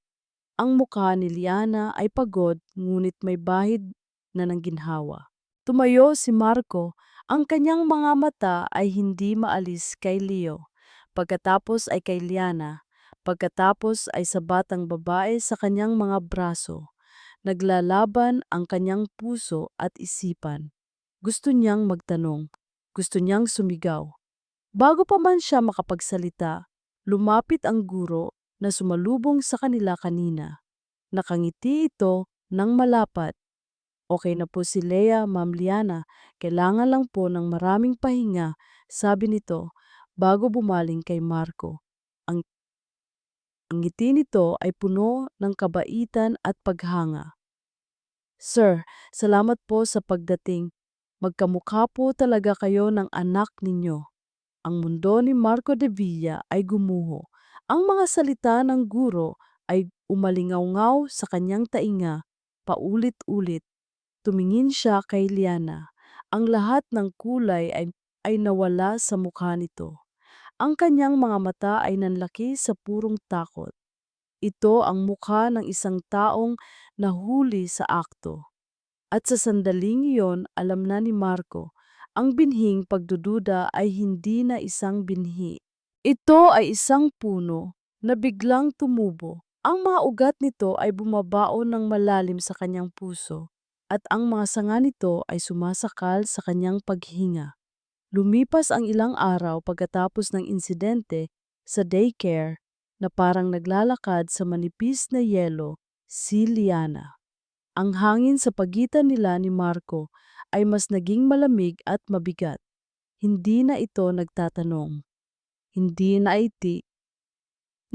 Ang mukha ni Liana ay pagod ngunit may bahid na ng ginhawa. Tumayo si Marco, ang kanyang mga mata ay hindi maalis kay Leo. Pagkatapos ay kay Liana, pagkatapos ay sa batang babae sa kanyang mga braso. Naglalaban ang kanyang puso at isipan. Gusto niyang magtanong, gusto niyang sumigaw. Bago pa man siya makapagsalita, lumapit ang guro na sumalubong sa kanila kanina. Nakangiti ito ng malapat. Okay na po si Lea, Ma'am Liana. Kailangan lang po ng maraming pahinga, sabi nito bago bumaling kay Marco. Ang ang ngiti nito ay puno ng kabaitan at paghanga. Sir, salamat po sa pagdating. Magkamukha po talaga kayo ng anak ninyo. Ang mundo ni Marco de Villa ay gumuho. Ang mga salita ng guro ay umalingaw sa kanyang tainga, paulit-ulit. Tumingin siya kay Liana. Ang lahat ng kulay ay nawala sa mukha nito. Ang kanyang mga mata ay nanlaki sa purong takot. Ito ang mukha ng isang taong nahuli sa akto. At sa sandaling iyon, alam na ni Marco, ang binhing pagdududa ay hindi na isang binhi. Ito ay isang puno na biglang tumubo. Ang mga ugat nito ay bumabaon ng malalim sa kanyang puso at ang mga sanga nito ay sumasakal sa kanyang paghinga. Lumipas ang ilang araw pagkatapos ng insidente sa daycare na parang naglalakad sa manipis na yelo, si Liana. Ang hangin sa pagitan nila ni Marco ay mas naging malamig at mabigat. Hindi na ito nagtatanong. Hindi na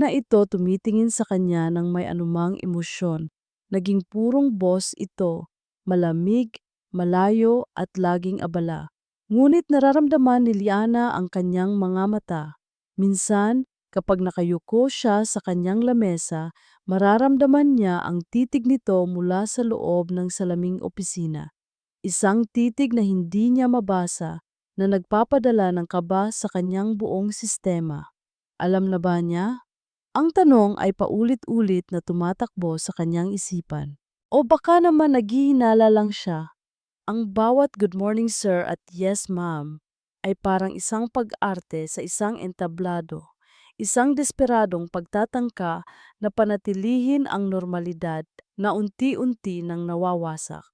ito tumitingin sa kanya ng may anumang emosyon. Naging purong boss ito, malamig, malayo at laging abala. Ngunit nararamdaman ni Liana ang kanyang mga mata. Minsan, kapag nakayuko siya sa kanyang lamesa, mararamdaman niya ang titig nito mula sa loob ng salaming opisina. Isang titig na hindi niya mabasa na nagpapadala ng kaba sa kanyang buong sistema. Alam na ba niya? Ang tanong ay paulit-ulit na tumatakbo sa kanyang isipan. O baka naman naghihinala lang siya. Ang bawat good morning sir at yes ma'am ay parang isang pag-arte sa isang entablado. Isang desperadong pagtatangka na panatilihin ang normalidad na unti-unti nang nawawasak.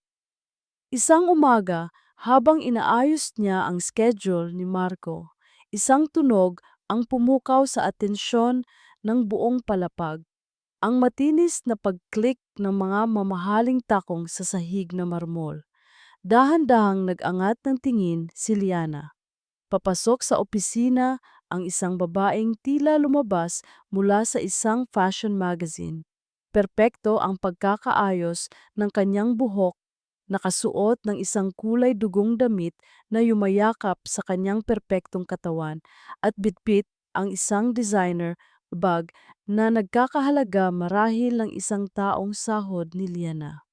Isang umaga, habang inaayos niya ang schedule ni Marco, isang tunog ang pumukaw sa atensyon ng buong palapag. Ang matinis na pag-click ng mga mamahaling takong sa sahig na marmol. Dahan-dahang nag-angat ng tingin si Liana. Papasok sa opisina ang isang babaeng tila lumabas mula sa isang fashion magazine. Perpekto ang pagkakaayos ng kanyang buhok, nakasuot ng isang kulay dugong damit na yumayakap sa kanyang perpektong katawan at bitbit ang isang designer bag na nagkakahalaga marahil ng isang taong sahod ni Liana.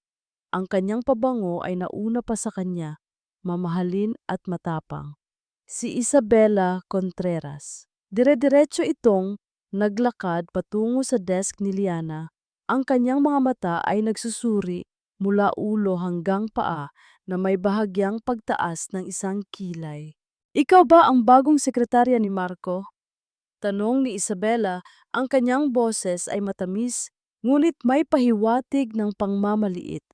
Ang kanyang pabango ay nauna pa sa kanya, mamahalin at matapang. Si Isabela Contreras. Dire-diretso itong naglakad patungo sa desk ni Liana. Ang kanyang mga mata ay nagsusuri mula ulo hanggang paa na may bahagyang pagtaas ng isang kilay. Ikaw ba ang bagong sekretarya ni Marco? Tanong ni Isabela, ang kanyang boses ay matamis, ngunit may pahiwatig ng pangmamaliit.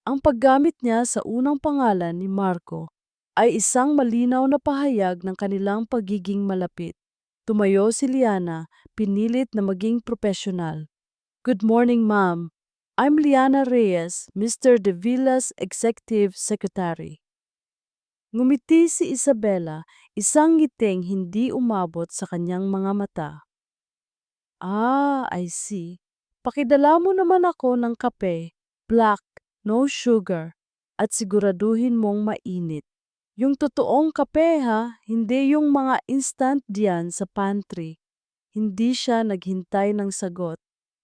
Ang paggamit niya sa unang pangalan ni Marco ay isang malinaw na pahayag ng kanilang pagiging malapit. Tumayo si Liana, pinilit na maging profesional. Good morning, ma'am. I'm Liana Reyes, Mr. De Villa's Executive Secretary. Ngumiti si Isabela, isang ngiting hindi umabot sa kanyang mga mata. Ah, I see. Pakidala mo naman ako ng kape, black, no sugar, at siguraduhin mong mainit. Yung totoong kape ha, hindi yung mga instant diyan sa pantry. Hindi siya naghintay ng sagot.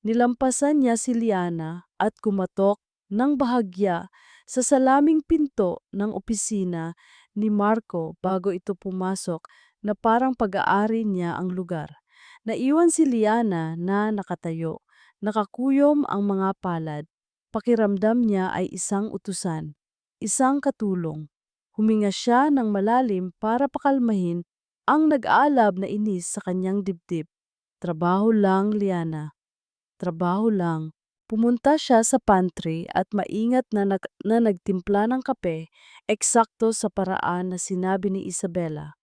Nilampasan niya si Liana at kumatok ng bahagya sa salaming pinto ng opisina ni Marco bago ito pumasok na parang pag-aari niya ang lugar. Naiwan si Liana na nakatayo, nakakuyom ang mga palad. Pakiramdam niya ay isang utusan, isang katulong. Huminga siya ng malalim para pakalmahin ang nag-aalab na inis sa kanyang dibdib. Trabaho lang, Liana. Trabaho lang. Pumunta siya sa pantry at maingat na nagtimpla ng kape, eksakto sa paraan na sinabi ni Isabela.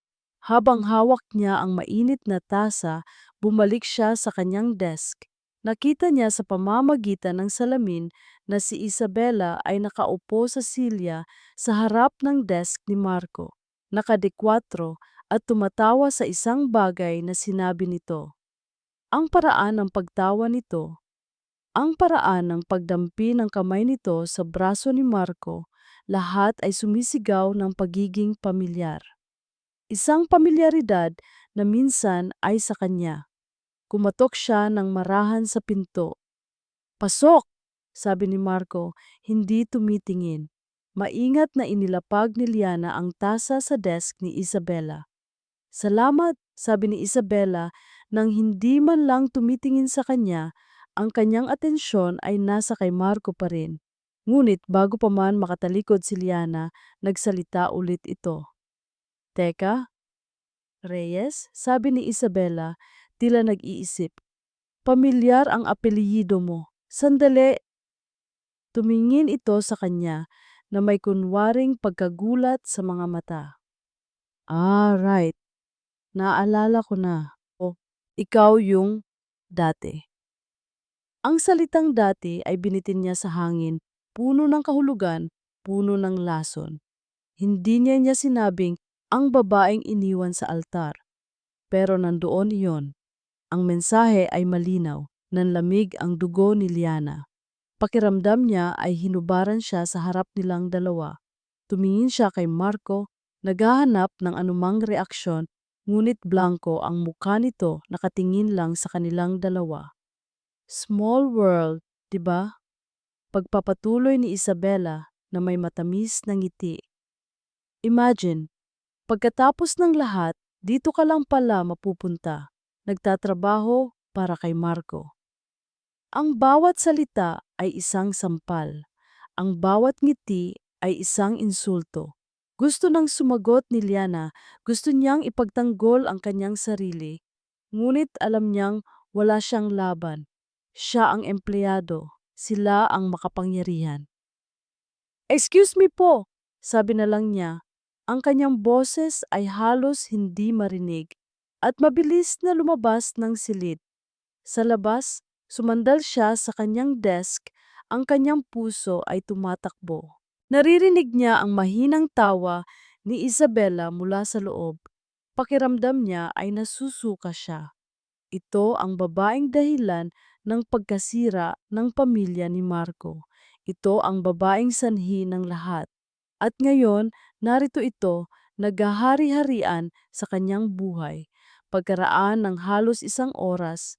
Habang hawak niya ang mainit na tasa, bumalik siya sa kanyang desk. Nakita niya sa pamamagitan ng salamin na si Isabela ay nakaupo sa silya sa harap ng desk ni Marco, nakadekwatro at tumatawa sa isang bagay na sinabi nito. Ang paraan ng pagtawa nito, ang paraan ng pagdampi ng kamay nito sa braso ni Marco, lahat ay sumisigaw ng pagiging pamilyar. Isang pamilyaridad na minsan ay sa kanya. Kumatok siya ng marahan sa pinto. Pasok! Sabi ni Marco, hindi tumitingin. Maingat na inilapag ni Liana ang tasa sa desk ni Isabela. Salamat, sabi ni Isabela nang hindi man lang tumitingin sa kanya, ang kanyang atensyon ay nasa kay Marco pa rin. Ngunit bago pa man makatalikod si Liana, nagsalita ulit ito. Teka, Reyes, sabi ni Isabela, tila nag-iisip. Pamilyar ang apelyido mo. Sandali. Tumingin ito sa kanya na may kunwaring pagkagulat sa mga mata. Ah, right. Naalala ko na. O, ikaw yung dati. Ang salitang dati ay binitin niya sa hangin, puno ng kahulugan, puno ng lason. Hindi niya sinabing ang babaeng iniwan sa altar. Pero nandoon iyon. Ang mensahe ay malinaw, nanlamig ang dugo ni Liana. Pakiramdam niya ay hinubaran siya sa harap nilang dalawa. Tumingin siya kay Marco, naghahanap ng anumang reaksyon, ngunit blanko ang mukha nito nakatingin lang sa kanilang dalawa. Small world, di ba? Pagpapatuloy ni Isabela, na may matamis na ngiti. Imagine, pagkatapos ng lahat, dito ka lang pala mapupunta. Nagtatrabaho para kay Marco. Ang bawat salita ay isang sampal. Ang bawat ngiti ay isang insulto. Gusto nang sumagot ni Liana, gusto niyang ipagtanggol ang kanyang sarili, ngunit alam niyang wala siyang laban. Siya ang empleyado, sila ang makapangyarihan. "Excuse me po," sabi na lang niya. Ang kanyang boses ay halos hindi marinig at mabilis na lumabas ng silid. Sa labas, sumandal siya sa kanyang desk, ang kanyang puso ay tumatakbo. Naririnig niya ang mahinang tawa ni Isabella mula sa loob. Pakiramdam niya ay nasusuka siya. Ito ang babaeng dahilan ng pagkasira ng pamilya ni Marco. Ito ang babaeng sanhi ng lahat. At ngayon, narito ito, naghahari-harian sa kanyang buhay. Pagkaraan ng halos 1 oras,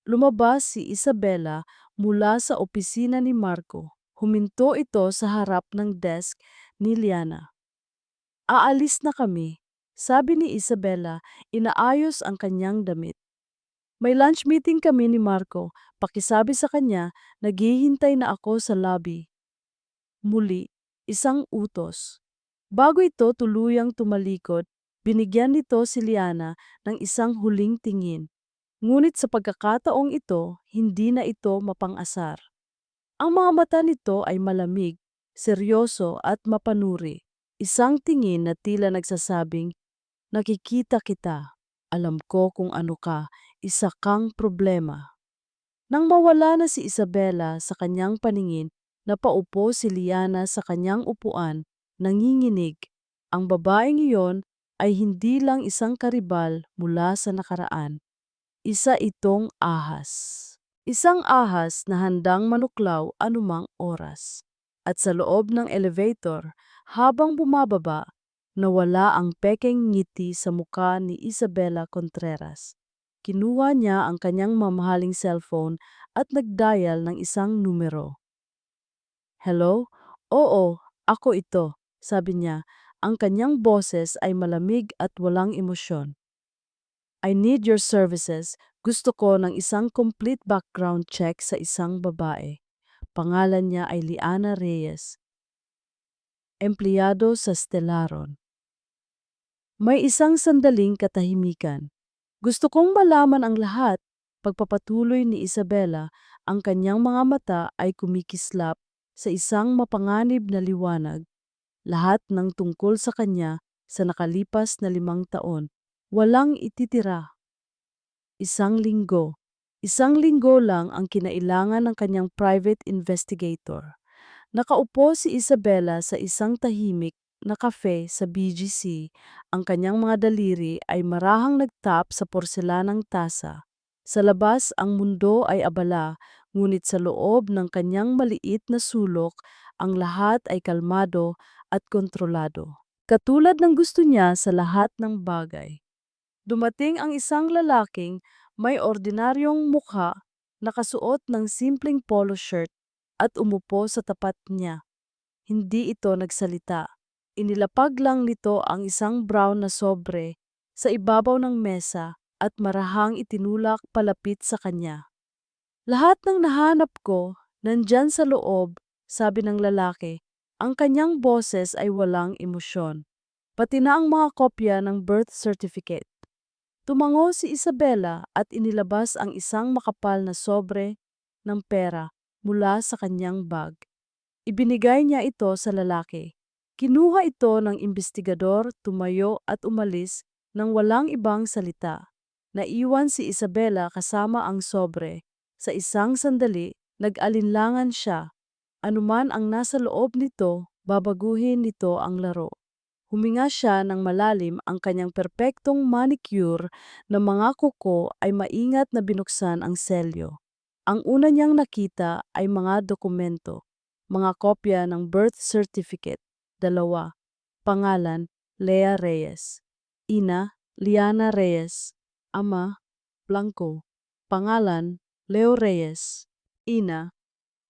lumabas si Isabella mula sa opisina ni Marco. Huminto ito sa harap ng desk ni Liana. "Aalis na kami," sabi ni Isabella, inaayos ang kanyang damit. "May lunch meeting kami ni Marco. Pakisabi sa kanya, naghihintay na ako sa lobby." Muli, isang utos. Bago ito tuluyang tumalikod, binigyan nito si Liana ng isang huling tingin. Ngunit sa pagkakataong ito, hindi na ito mapang-asar. Ang mga mata nito ay malamig, seryoso at mapanuri. Isang tingin na tila nagsasabing, "Nakikita kita. Alam ko kung ano ka. Isa kang problema." Nang mawala na si Isabella sa kanyang paningin, napaupo si Liana sa kanyang upuan, nanginginig. Ang babaeng iyon ay hindi lang isang karibal mula sa nakaraan. Isa itong ahas. Isang ahas na handang manuklaw anumang oras. At sa loob ng elevator, habang bumababa, nawala ang pekeng ngiti sa muka ni Isabella Contreras. Kinuha niya ang kanyang mamahaling cellphone at nagdial ng isang numero. "Hello? Oo, ako ito," sabi niya. Ang kanyang boses ay malamig at walang emosyon. "I need your services. Gusto ko ng isang complete background check sa isang babae. Pangalan niya ay Liana Reyes. Empleyado sa Stellaron." May isang sandaling katahimikan. Gusto kong malaman ang lahat. Pagpapatuloy ni Isabella, ang kanyang mga mata ay kumikislap sa isang mapanganib na liwanag. Lahat ng tungkol sa kanya sa nakalipas na 5 taon. Walang ititira. Isang linggo. Isang linggo lang ang kinailangan ng kanyang private investigator. Nakaupo si Isabella sa isang tahimik na kafe sa BGC. Ang kanyang mga daliri ay marahang nagtap sa porselanang tasa. Sa labas, ang mundo ay abala, ngunit sa loob ng kanyang maliit na sulok, ang lahat ay kalmado at kontrolado. Katulad ng gusto niya sa lahat ng bagay. Dumating ang isang lalaking may ordinaryong mukha, nakasuot ng simpleng polo shirt at umupo sa tapat niya. Hindi ito nagsalita. Inilapag lang nito ang isang brown na sobre sa ibabaw ng mesa at marahang itinulak palapit sa kanya. "Lahat ng nahanap ko, nandyan sa loob," sabi ng lalaki. Ang kanyang boses ay walang emosyon. Pati na ang mga kopya ng birth certificate. Tumango si Isabella at inilabas ang isang makapal na sobre ng pera mula sa kanyang bag. Ibinigay niya ito sa lalaki. Kinuha ito ng imbestigador, tumayo at umalis nang walang ibang salita. Naiwan si Isabella kasama ang sobre. Sa isang sandali, nag-alinlangan siya. Anuman ang nasa loob nito, babaguhin nito ang laro. Huminga siya ng malalim, ang kanyang perpektong manicure na mga kuko ay maingat na binuksan ang selyo. Ang una niyang nakita ay mga dokumento, mga kopya ng birth certificate, 2, pangalan, Lea Reyes, ina, Liana Reyes, ama, Blanco, pangalan, Leo Reyes, ina,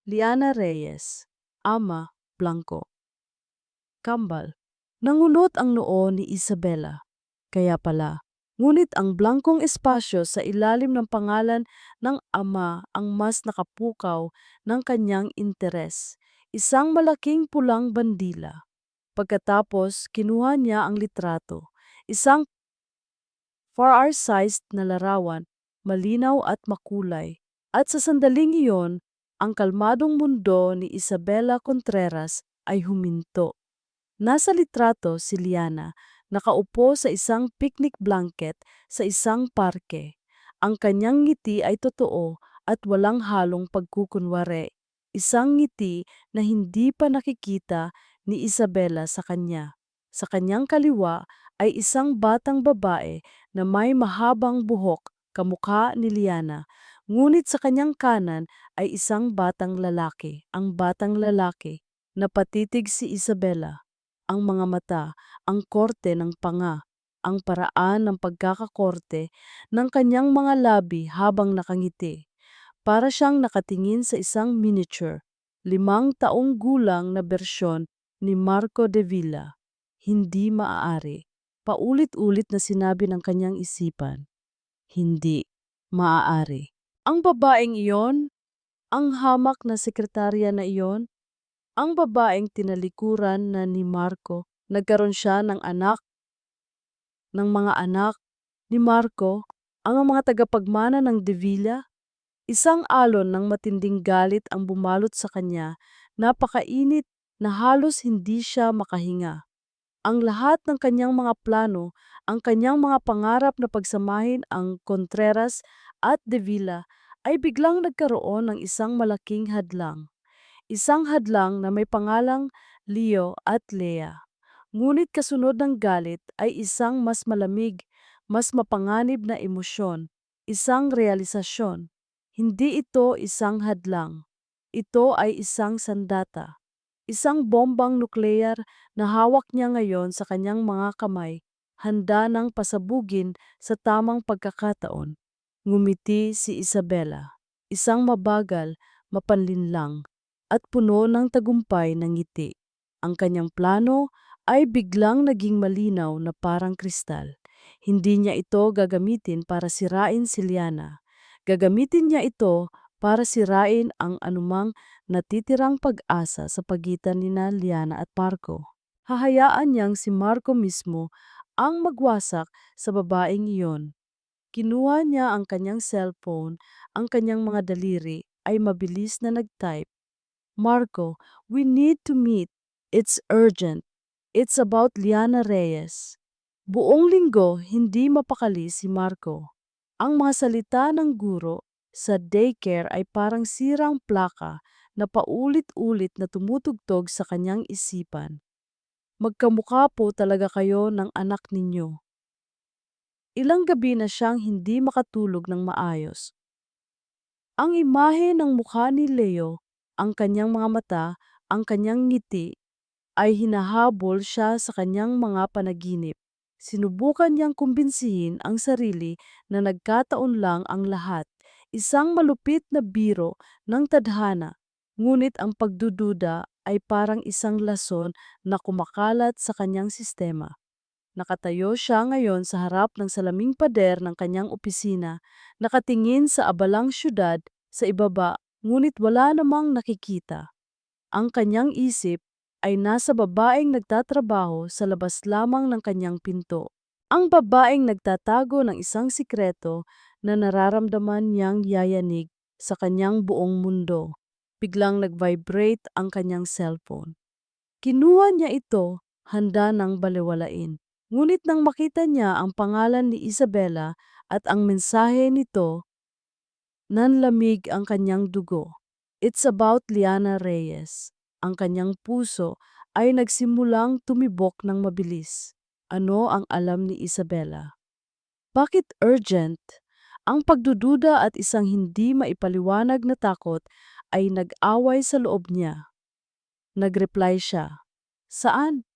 Liana Reyes, ama, blanco. Kambal. Nangunot ang noo ni Isabela. Kaya pala, ngunit ang blankong espasyo sa ilalim ng pangalan ng ama ang mas nakapukaw ng kanyang interes. Isang malaking pulang bandila. Pagkatapos, kinuha niya ang litrato. Isang 4-hour-sized na larawan, malinaw at makulay. At sa sandaling iyon, ang kalmadong mundo ni Isabela Contreras ay huminto. Nasa litrato si Liana, nakaupo sa isang picnic blanket sa isang parke. Ang kanyang ngiti ay totoo at walang halong pagkukunwari. Isang ngiti na hindi pa nakikita ni Isabela sa kanya. Sa kanyang kaliwa ay isang batang babae na may mahabang buhok, kamukha ni Liana. Ngunit sa kanyang kanan ay isang batang lalaki. Ang batang lalaki, napatitig si Isabela. Ang mga mata, ang korte ng panga, ang paraan ng pagkakakorte ng kanyang mga labi habang nakangiti. Para siyang nakatingin sa isang miniature, 5 taong gulang na bersyon ni Marco de Villa. Hindi maaari. Paulit-ulit na sinabi ng kanyang isipan. Hindi maaari. Ang babaeng iyon, ang hamak na sekretarya na iyon, ang babaeng tinalikuran na ni Marco, nagkaroon siya ng mga anak ni Marco, ang mga tagapagmana ng De Villa. Isang alon ng matinding galit ang bumalot sa kanya, napakainit na halos hindi siya makahinga. Ang lahat ng kanyang mga plano, ang kanyang mga pangarap na pagsamahin ang Contreras at De Villa ay biglang nagkaroon ng isang malaking hadlang. Isang hadlang na may pangalang Leo at Lea. Ngunit kasunod ng galit ay isang mas malamig, mas mapanganib na emosyon, isang realisasyon. Hindi ito isang hadlang. Ito ay isang sandata. Isang bombang nuklear na hawak niya ngayon sa kanyang mga kamay, handa nang pasabugin sa tamang pagkakataon. Ngumiti si Isabela. Isang mabagal, mapanlinlang, at puno ng tagumpay na ngiti. Ang kanyang plano ay biglang naging malinaw na parang kristal. Hindi niya ito gagamitin para sirain si Liana. Gagamitin niya ito para sirain ang anumang natitirang pag-asa sa pagitan ni Liana at Marco. Hahayaan niyang si Marco mismo ang magwasak sa babaeng iyon. Kinuha niya ang kanyang cellphone, ang kanyang mga daliri ay mabilis na nag-type. Marco, we need to meet. It's urgent. It's about Liana Reyes. Buong linggo, hindi mapakali si Marco. Ang mga salita ng guro sa daycare ay parang sirang plaka na paulit-ulit na tumutugtog sa kanyang isipan. Magkamukha po talaga kayo ng anak ninyo. Ilang gabi na siyang hindi makatulog ng maayos. Ang imahe ng mukha ni Leo, ang kanyang mga mata, ang kanyang ngiti, ay hinahabol siya sa kanyang mga panaginip. Sinubukan niyang kumbinsihin ang sarili na nagkataon lang ang lahat, isang malupit na biro ng tadhana. Ngunit ang pagdududa ay parang isang lason na kumakalat sa kanyang sistema. Nakatayo siya ngayon sa harap ng salaming pader ng kanyang opisina, nakatingin sa abalang syudad sa ibaba, ngunit wala namang nakikita. Ang kanyang isip ay nasa babaeng nagtatrabaho sa labas lamang ng kanyang pinto. Ang babaeng nagtatago ng isang sikreto na nararamdaman niyang yayanig sa kanyang buong mundo. Biglang nag-vibrate ang kanyang cellphone. Kinuha niya ito, handa nang balewalain. Ngunit nang makita niya ang pangalan ni Isabela at ang mensahe nito, nanlamig ang kanyang dugo. It's about Liana Reyes. Ang kanyang puso ay nagsimulang tumibok ng mabilis. Ano ang alam ni Isabela? Bakit urgent? Ang pagdududa at isang hindi maipaliwanag na takot ay nag-away sa loob niya. Nag-reply siya. Saan?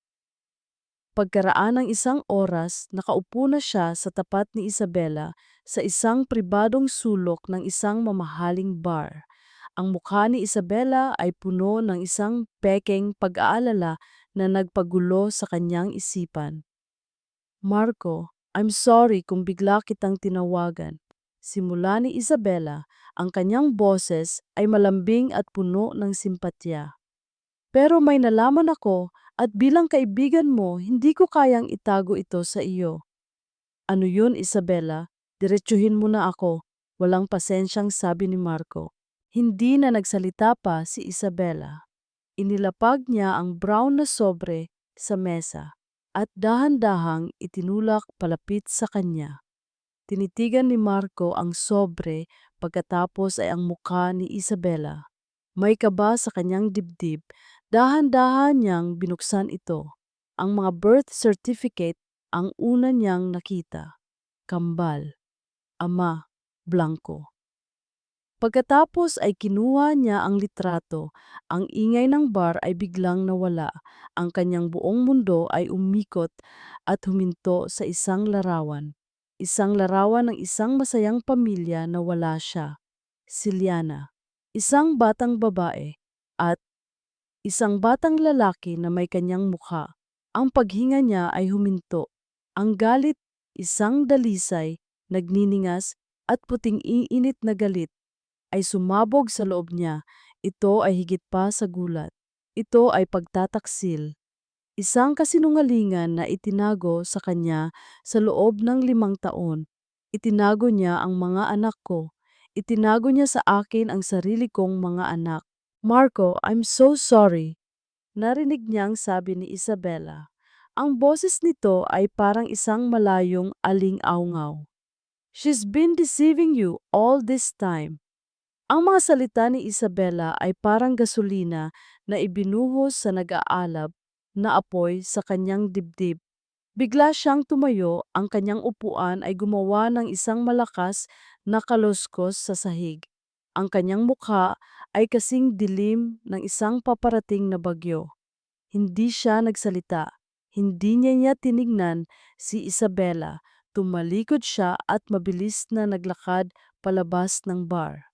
Pagkaraan ng isang oras, nakaupo na siya sa tapat ni Isabela sa isang pribadong sulok ng isang mamahaling bar. Ang mukha ni Isabela ay puno ng isang pekeng pag-aalala na nagpagulo sa kanyang isipan. Marco, I'm sorry kung bigla kitang tinawagan. Simula ni Isabela, ang kanyang boses ay malambing at puno ng simpatya. Pero may nalaman ako at bilang kaibigan mo, hindi ko kayang itago ito sa iyo. Ano yun, Isabela? Diretsuhin mo na ako. Walang pasensyang sabi ni Marco. Hindi na nagsalita pa si Isabela. Inilapag niya ang brown na sobre sa mesa at dahan-dahang itinulak palapit sa kanya. Tinitigan ni Marco ang sobre pagkatapos ay ang mukha ni Isabela. May kaba sa kanyang dibdib, dahan-dahan niyang binuksan ito. Ang mga birth certificate ang una niyang nakita. Kambal, ama, blanco. Pagkatapos ay kinuha niya ang litrato. Ang ingay ng bar ay biglang nawala. Ang kanyang buong mundo ay umikot at huminto sa isang larawan. Isang larawan ng isang masayang pamilya na wala siya. Si Liana, isang batang babae, at isang batang lalaki na may kanyang mukha. Ang paghinga niya ay huminto. Ang galit, isang dalisay, nagniningas, at puting iinit na galit ay sumabog sa loob niya. Ito ay higit pa sa gulat. Ito ay pagtataksil. Isang kasinungalingan na itinago sa kanya sa loob ng 5 taon. Itinago niya ang mga anak ko. Itinago niya sa akin ang sarili kong mga anak. Marco, I'm so sorry. Narinig niyang sabi ni Isabela. Ang boses nito ay parang isang malayong aling-aungaw. She's been deceiving you all this time. Ang mga salita ni Isabela ay parang gasolina na ibinuhos sa nag-aalab na apoy sa kanyang dibdib. Bigla siyang tumayo, ang kanyang upuan ay gumawa ng isang malakas na kaluskos sa sahig. Ang kanyang mukha ay kasing dilim ng isang paparating na bagyo. Hindi siya nagsalita. Hindi niya tinignan si Isabela. Tumalikod siya at mabilis na naglakad palabas ng bar.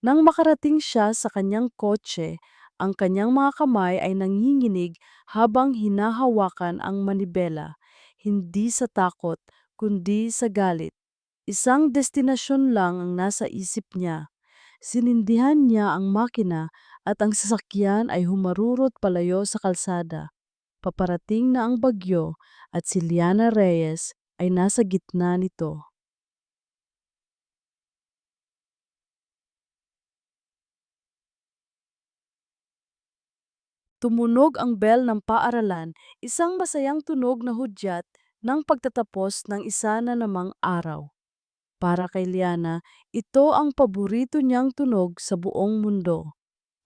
Nang makarating siya sa kanyang kotse, ang kanyang mga kamay ay nanginginig habang hinahawakan ang manibela, hindi sa takot, kundi sa galit. Isang destinasyon lang ang nasa isip niya. Sinindihan niya ang makina at ang sasakyan ay humarurot palayo sa kalsada. Paparating na ang bagyo at si Liana Reyes ay nasa gitna nito. Tumunog ang bell ng paaralan, isang masayang tunog na hudyat ng pagtatapos ng isa na namang araw. Para kay Liana, ito ang paborito niyang tunog sa buong mundo.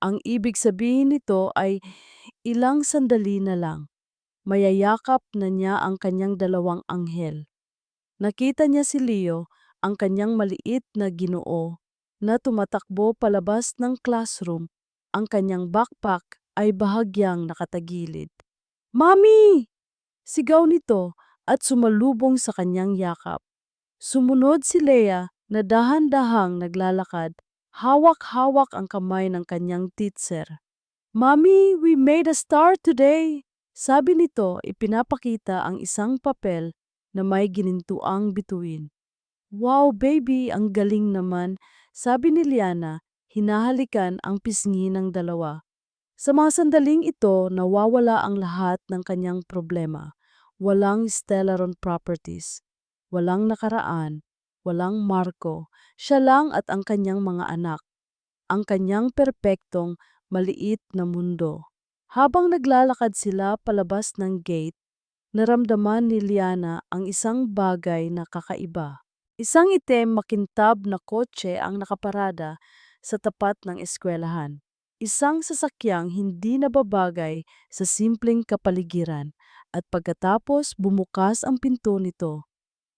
Ang ibig sabihin nito ay ilang sandali na lang. Mayayakap na niya ang kanyang 2 anghel. Nakita niya si Leo, ang kanyang maliit na ginoo, na tumatakbo palabas ng classroom. Ang kanyang backpack ay bahagyang nakatagilid. "Mami!" Sigaw nito at sumalubong sa kanyang yakap. Sumunod si Leia na dahan-dahang naglalakad, hawak-hawak ang kamay ng kanyang teacher. "Mommy, we made a star today!" Sabi nito, ipinapakita ang isang papel na may ginintuang bituin. "Wow, baby, ang galing naman," sabi ni Liana, hinahalikan ang pisngi ng dalawa. Sa mga sandaling ito, nawawala ang lahat ng kanyang problema. Walang Stellaron Properties, walang nakaraan, walang Marco, siya lang at ang kanyang mga anak. Ang kanyang perpektong, maliit na mundo. Habang naglalakad sila palabas ng gate, naramdaman ni Liana ang isang bagay na kakaiba. Isang itim makintab na kotse ang nakaparada sa tapat ng eskwelahan. Isang sasakyang hindi nababagay sa simpleng kapaligiran at pagkatapos bumukas ang pinto nito,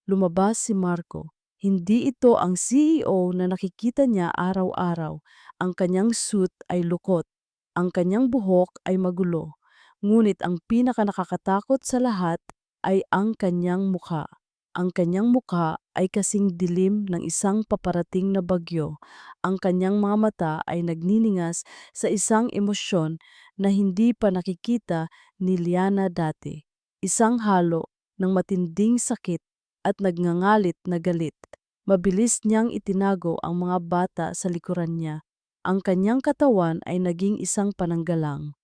lumabas si Marco. Hindi ito ang CEO na nakikita niya araw-araw. Ang kanyang suit ay lukot. Ang kanyang buhok ay magulo. Ngunit ang pinakanakakatakot sa lahat ay ang kanyang mukha. Ang kanyang mukha ay kasing dilim ng isang paparating na bagyo. Ang kanyang mga mata ay nagniningas sa isang emosyon na hindi pa nakikita ni Liana dati. Isang halo ng matinding sakit at nagngangalit na galit. Mabilis niyang itinago ang mga bata sa likuran niya. Ang kanyang katawan ay naging isang pananggalang.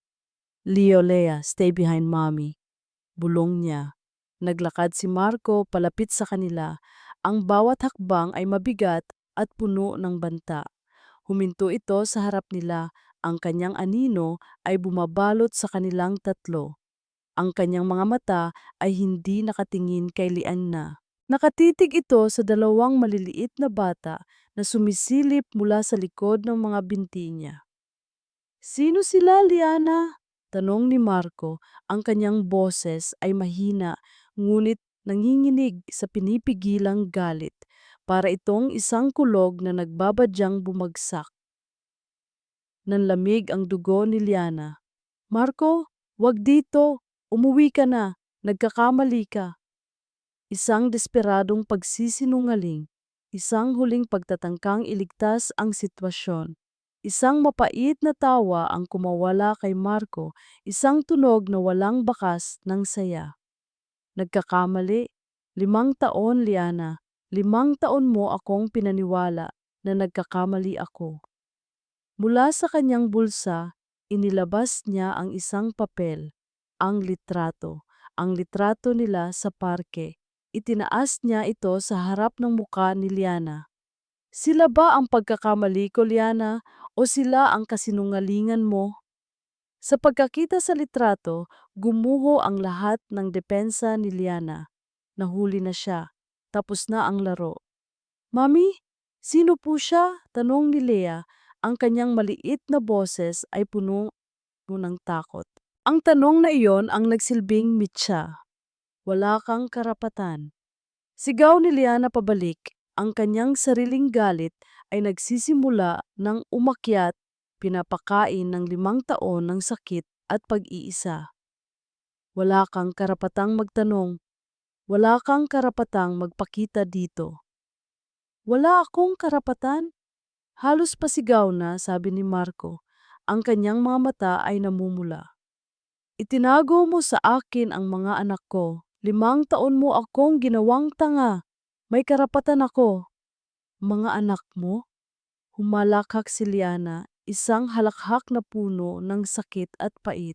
Leo, Lea, stay behind mommy. Bulong niya. Naglakad si Marco palapit sa kanila. Ang bawat hakbang ay mabigat at puno ng banta. Huminto ito sa harap nila. Ang kanyang anino ay bumabalot sa kanilang tatlo. Ang kanyang mga mata ay hindi nakatingin kay Liana. Nakatitig ito sa dalawang maliliit na bata na sumisilip mula sa likod ng mga binti niya. Sino sila, Liana? Tanong ni Marco. Ang kanyang boses ay mahina, ngunit nanginginig sa pinipigilang galit. Para itong isang kulog na nagbabadyang bumagsak. Nanlamig ang dugo ni Liana. Marco, wag dito. Umuwi ka na. Nagkakamali ka. Isang desperadong pagsisinungaling. Isang huling pagtatangkang iligtas ang sitwasyon. Isang mapait na tawa ang kumawala kay Marco, isang tunog na walang bakas ng saya. Nagkakamali. 5 taon, Liana. 5 taon mo akong pinaniwala na nagkakamali ako. Mula sa kanyang bulsa, inilabas niya ang isang papel, ang litrato. Ang litrato nila sa parke. Itinaas niya ito sa harap ng muka ni Liana. Sila ba ang pagkakamali ko, Liana, o sila ang kasinungalingan mo? Sa pagkakita sa litrato, gumuho ang lahat ng depensa ni Liana. Nahuli na siya. Tapos na ang laro. Mami, sino po siya? Tanong ni Lea. Ang kanyang maliit na boses ay puno ng takot. Ang tanong na iyon ang nagsilbing mitsa. Wala kang karapatan. Sigaw ni Liana pabalik. Ang kanyang sariling galit ay nagsisimula ng umakyat, pinapakain ng 5 taon ng sakit at pag-iisa. Wala kang karapatang magtanong. Wala kang karapatang magpakita dito. Wala akong karapatan? Halos pasigaw na, sabi ni Marco. Ang kanyang mga mata ay namumula. Itinago mo sa akin ang mga anak ko. 5 taon mo akong ginawang tanga. May karapatan ako. Mga anak mo? Humalakhak si Liana, isang halakhak na puno ng sakit at pait.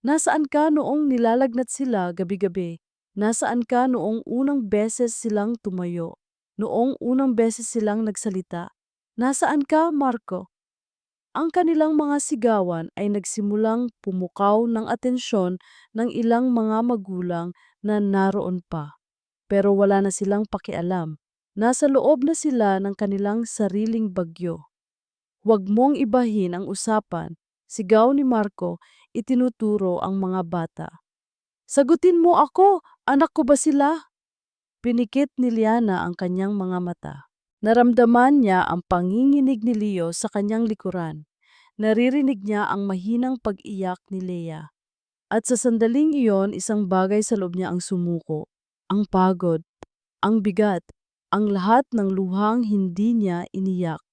Nasaan ka noong nilalagnat sila gabi-gabi? Nasaan ka noong unang beses silang tumayo? Noong unang beses silang nagsalita? Nasaan ka, Marco? Ang kanilang mga sigawan ay nagsimulang pumukaw ng atensyon ng ilang mga magulang na naroon pa. Pero wala na silang pakialam. Nasa loob na sila ng kanilang sariling bagyo. Huwag mong ibahin ang usapan, sigaw ni Marco, itinuturo ang mga bata. Sagutin mo ako, anak ko ba sila? Pinikit ni Liana ang kanyang mga mata. Naramdaman niya ang panginginig ni Leo sa kanyang likuran. Naririnig niya ang mahinang pag-iyak ni Lea. At sa sandaling iyon, isang bagay sa loob niya ang sumuko. Ang pagod, ang bigat, ang lahat ng luhang hindi niya iniyak.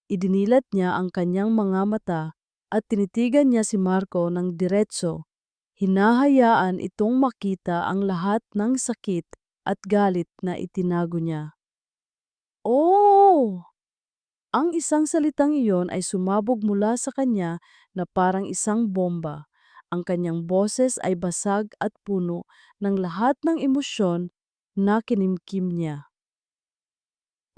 Idinilat niya ang kanyang mga mata at tinitigan niya si Marco ng diretso. Hinahayaan itong makita ang lahat ng sakit at galit na itinago niya. Oh! Ang isang salitang iyon ay sumabog mula sa kanya na parang isang bomba. Ang kanyang boses ay basag at puno ng lahat ng emosyon na kinimkim niya.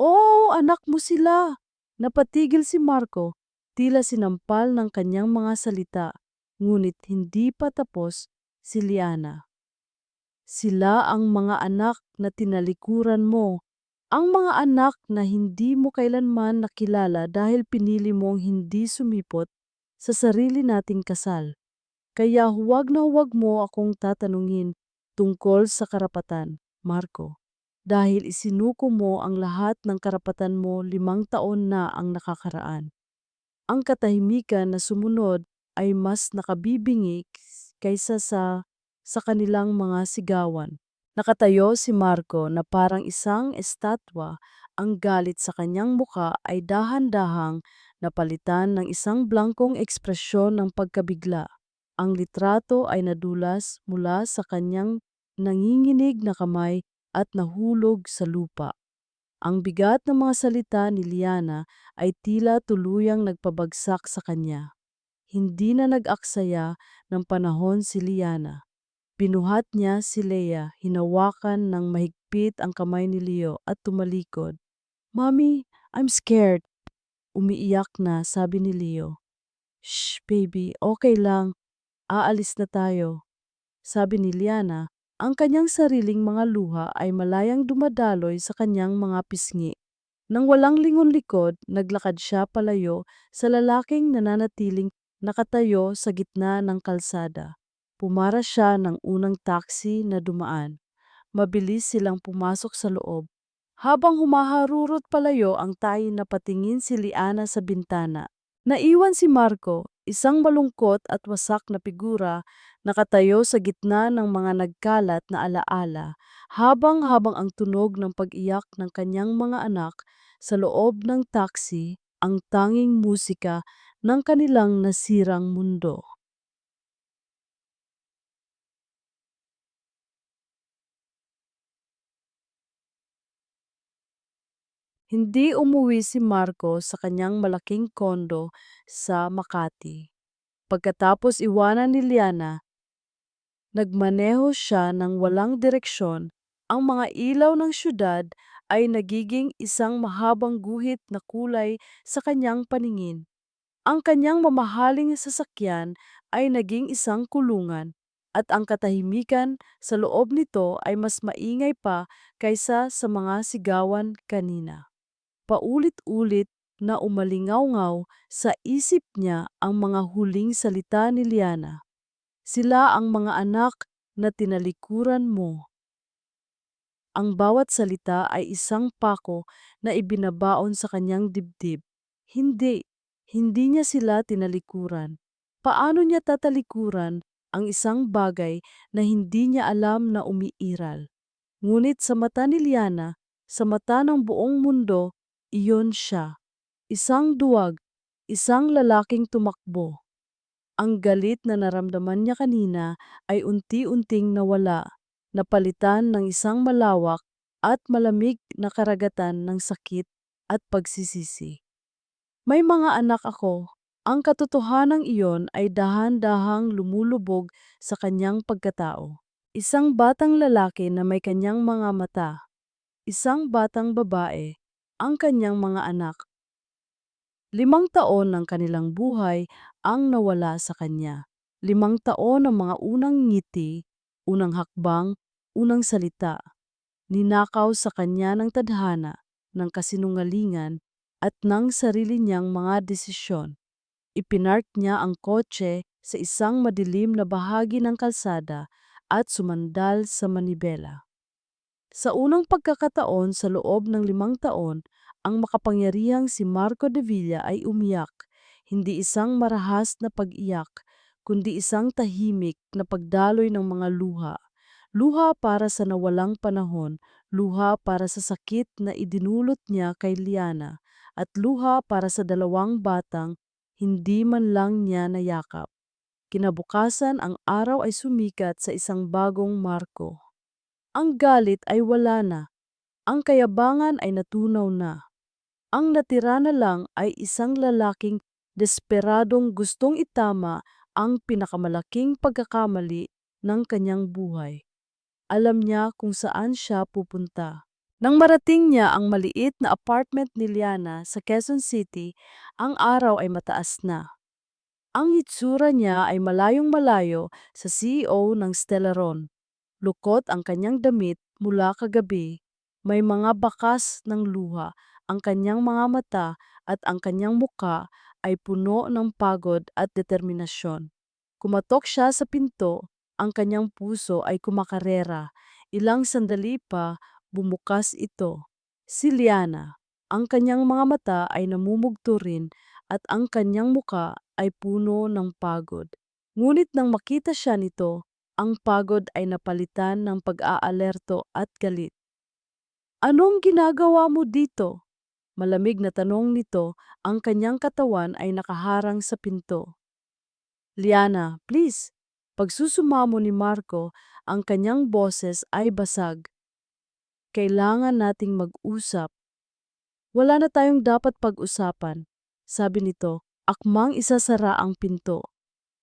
Oh, anak mo sila! Napatigil si Marco, tila sinampal ng kanyang mga salita, ngunit hindi pa tapos si Liana. Sila ang mga anak na tinalikuran mo, ang mga anak na hindi mo kailanman nakilala dahil pinili mong hindi sumipot sa sarili nating kasal. Kaya huwag mo akong tatanungin tungkol sa karapatan, Marco. Dahil isinuko mo ang lahat ng karapatan mo 5 taon na ang nakakaraan. Ang katahimikan na sumunod ay mas nakabibingik kaysa sa kanilang mga sigawan. Nakatayo si Marco na parang isang estatwa, ang galit sa kanyang muka ay dahan-dahang napalitan ng isang blankong ekspresyon ng pagkabigla. Ang litrato ay nadulas mula sa kanyang nanginginig na kamay at nahulog sa lupa. Ang bigat ng mga salita ni Liana ay tila tuluyang nagpabagsak sa kanya. Hindi na nag-aksaya ng panahon si Liana. Binuhat niya si Leia, hinawakan ng mahigpit ang kamay ni Leo at tumalikod. "Mommy, I'm scared." Umiiyak na, sabi ni Leo. "Shh, baby, okay lang. Aalis na tayo." Sabi ni Liana, ang kanyang sariling mga luha ay malayang dumadaloy sa kanyang mga pisngi. Nang walang lingon likod, naglakad siya palayo sa lalaking nananatiling nakatayo sa gitna ng kalsada. Pumara siya ng unang taxi na dumaan. Mabilis silang pumasok sa loob. Habang humaharurot palayo ang tayo, napatingin si Liana sa bintana. Naiwan si Marco, isang malungkot at wasak na figura, nakatayo sa gitna ng mga nagkalat na alaala, habang ang tunog ng pag-iyak ng kanyang mga anak sa loob ng taxi ang tanging musika ng kanilang nasirang mundo. Hindi umuwi si Marco sa kanyang malaking kondo sa Makati. Pagkatapos iwanan ni Liana, nagmaneho siya ng walang direksyon. Ang mga ilaw ng syudad ay nagiging isang mahabang guhit na kulay sa kanyang paningin. Ang kanyang mamahaling sasakyan ay naging isang kulungan, at ang katahimikan sa loob nito ay mas maingay pa kaysa sa mga sigawan kanina. Paulit-ulit na umalingaw-ngaw sa isip niya ang mga huling salita ni Liana. Sila ang mga anak na tinalikuran mo. Ang bawat salita ay isang pako na ibinabaon sa kanyang dibdib. Hindi, hindi niya sila tinalikuran. Paano niya tatalikuran ang isang bagay na hindi niya alam na umiiral? Ngunit sa mata ni Liana, sa mata ng buong mundo, iyon siya. Isang duwag, isang lalaking tumakbo. Ang galit na naramdaman niya kanina ay unti-unting nawala, napalitan ng isang malawak at malamig na karagatan ng sakit at pagsisisi. May mga anak ako. Ang katotohanang iyon ay dahan-dahang lumulubog sa kanyang pagkatao. Isang batang lalaki na may kanyang mga mata. Isang batang babae, ang kanyang mga anak. 5 taon ng kanilang buhay ang nawala sa kanya. 5 taon ng mga unang ngiti, unang hakbang, unang salita. Ninakaw sa kanya ng tadhana, ng kasinungalingan, at ng sarili niyang mga desisyon. Ipinark niya ang kotse sa isang madilim na bahagi ng kalsada at sumandal sa manibela. Sa unang pagkakataon sa loob ng 5 taon, ang makapangyarihang si Marco de Villa ay umiyak, hindi isang marahas na pag-iyak, kundi isang tahimik na pagdaloy ng mga luha. Luha para sa nawalang panahon, luha para sa sakit na idinulot niya kay Liana, at luha para sa 2 batang hindi man lang niya nayakap. Kinabukasan ang araw ay sumikat sa isang bagong Marco. Ang galit ay wala na, ang kayabangan ay natunaw na. Ang natira na lang ay isang lalaking desperadong gustong itama ang pinakamalaking pagkakamali ng kanyang buhay. Alam niya kung saan siya pupunta. Nang marating niya ang maliit na apartment ni Liana sa Quezon City, ang araw ay mataas na. Ang itsura niya ay malayong-malayo sa CEO ng Stellaron. Lukot ang kanyang damit mula kagabi. May mga bakas ng luha ang kanyang mga mata, at ang kanyang muka ay puno ng pagod at determinasyon. Kumatok siya sa pinto, ang kanyang puso ay kumakarera. Ilang sandali pa, bumukas ito. Si Liana. Ang kanyang mga mata ay namumugto rin, at ang kanyang muka ay puno ng pagod. Ngunit nang makita siya nito, Ang pagod ay napalitan ng pag-aalerto at galit. Anong ginagawa mo dito? Malamig na tanong nito, ang kanyang katawan ay nakaharang sa pinto. Liana, please. Pagsusumamo ni Marco, ang kanyang boses ay basag. Kailangan nating mag-usap. Wala na tayong dapat pag-usapan. Sabi nito, akmang isasara ang pinto.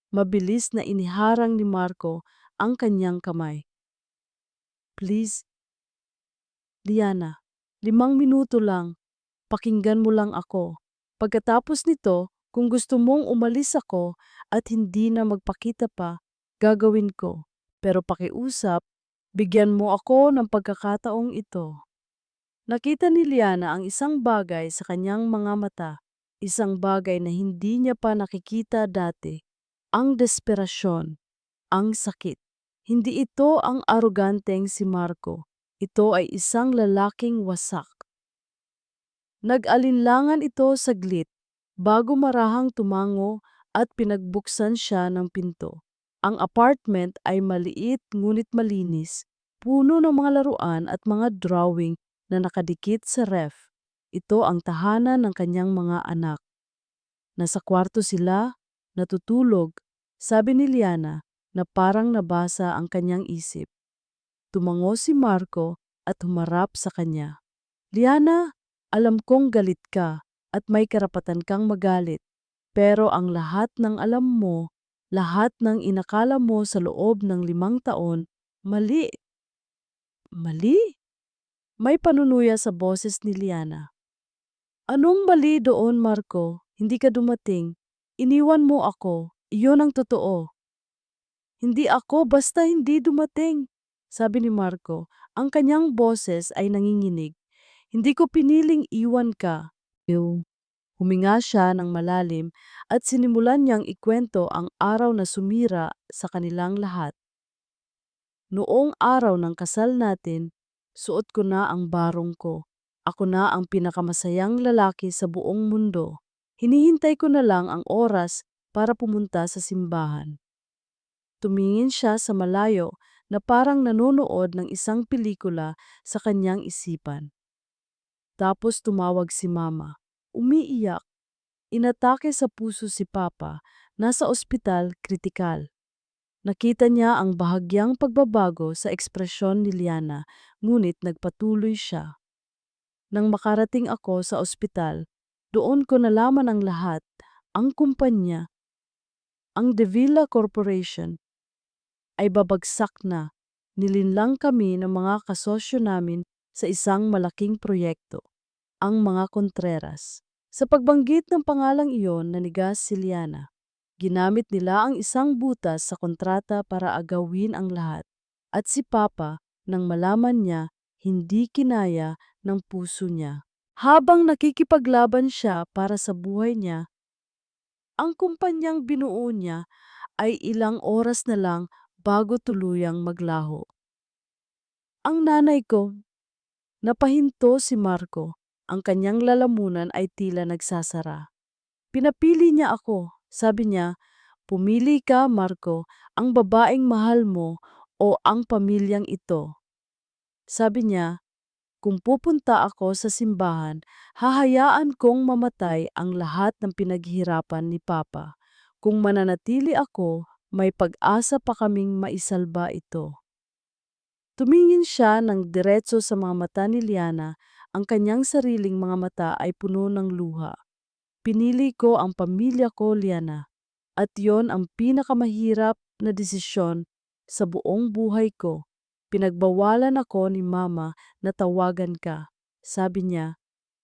Mabilis na iniharang ni Marco ang kanyang kamay. Please, Liana, 5 minuto lang. Pakinggan mo lang ako. Pagkatapos nito, kung gusto mong umalis ako at hindi na magpakita pa, gagawin ko. Pero pakiusap, bigyan mo ako ng pagkakataong ito. Nakita ni Liana ang isang bagay sa kanyang mga mata, isang bagay na hindi niya pa nakikita dati. Ang desperasyon, ang sakit. Hindi ito ang aroganteng si Marco. Ito ay isang lalaking wasak. Nag-alinlangan ito saglit bago marahang tumango at pinagbuksan siya ng pinto. Ang apartment ay maliit ngunit malinis, puno ng mga laruan at mga drawing na nakadikit sa ref. Ito ang tahanan ng kanyang mga anak. Nasa kwarto sila, natutulog, sabi ni Liana na parang nabasa ang kanyang isip. Tumango si Marco at humarap sa kanya. Liana, alam kong galit ka at may karapatan kang magalit. Pero ang lahat ng alam mo, lahat ng inakala mo sa loob ng 5 taon, mali. Mali? May panunuya sa boses ni Liana. Anong mali doon, Marco? Hindi ka dumating. Iniwan mo ako. Iyon ang totoo. Hindi ako basta hindi dumating, sabi ni Marco. Ang kanyang boses ay nanginginig. Hindi ko piniling iwan ka. Huminga siya ng malalim at sinimulan niyang ikwento ang araw na sumira sa kanilang lahat. Noong araw ng kasal natin, suot ko na ang barong ko. Ako na ang pinakamasayang lalaki sa buong mundo. Hinihintay ko na lang ang oras para pumunta sa simbahan. Tumingin siya sa malayo na parang nanonood ng isang pelikula sa kanyang isipan. Tapos tumawag si Mama. Umiiyak. Inatake sa puso si Papa. Nasa ospital, kritikal. Nakita niya ang bahagyang pagbabago sa ekspresyon ni Liana, ngunit nagpatuloy siya. Nang makarating ako sa ospital, doon ko nalaman ang lahat, ang kumpanya, ang De Villa Corporation, ay babagsak na. Nilinlang kami ng mga kasosyo namin sa isang malaking proyekto, ang mga Contreras. Sa pagbanggit ng pangalang iyon, nanigas si Liana. Ginamit nila ang isang butas sa kontrata para agawin ang lahat. At si Papa, nang malaman niya, hindi kinaya ng puso niya. Habang nakikipaglaban siya para sa buhay niya, ang kumpanyang binuo niya ay ilang oras na lang bago tuluyang maglaho. Ang nanay ko, napahinto si Marco. Ang kanyang lalamunan ay tila nagsasara. Pinapili niya ako, sabi niya. Pumili ka, Marco, ang babaeng mahal mo o ang pamilyang ito. Sabi niya, kung pupunta ako sa simbahan, hahayaan kong mamatay ang lahat ng pinaghirapan ni Papa. Kung mananatili ako, may pag-asa pa kaming maisalba ito. Tumingin siya ng diretso sa mga mata ni Liana, ang kanyang sariling mga mata ay puno ng luha. Pinili ko ang pamilya ko, Liana. At yon ang pinakamahirap na desisyon sa buong buhay ko. Pinagbawalan ako ni Mama na tawagan ka. Sabi niya,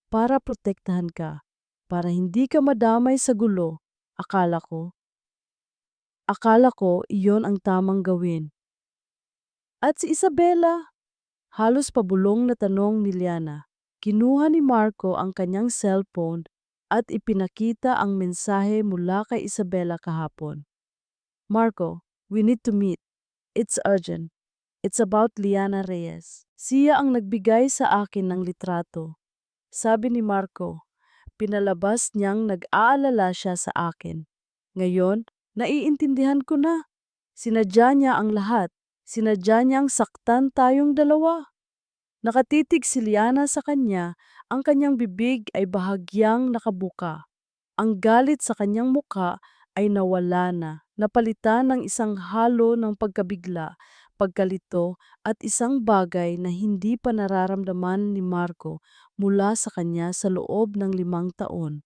para protektahan ka, para hindi ka madamay sa gulo. Akala ko iyon ang tamang gawin. At si Isabela, halos pabulong na tanong ni Liana. Kinuha ni Marco ang kanyang cellphone at ipinakita ang mensahe mula kay Isabela kahapon. Marco, we need to meet. It's urgent. It's about Liana Reyes. Siya ang nagbigay sa akin ng litrato. Sabi ni Marco, pinalabas niyang nag-aalala siya sa akin. Ngayon, naiintindihan ko na. Sinadya niya ang lahat. Sinadya niyang saktan tayong dalawa. Nakatitig si Liana sa kanya, ang kanyang bibig ay bahagyang nakabuka. Ang galit sa kanyang muka ay nawala na, napalitan ng isang halo ng pagkabigla, pagkalito at isang bagay na hindi pa nararamdaman ni Marco mula sa kanya sa loob ng 5 taon,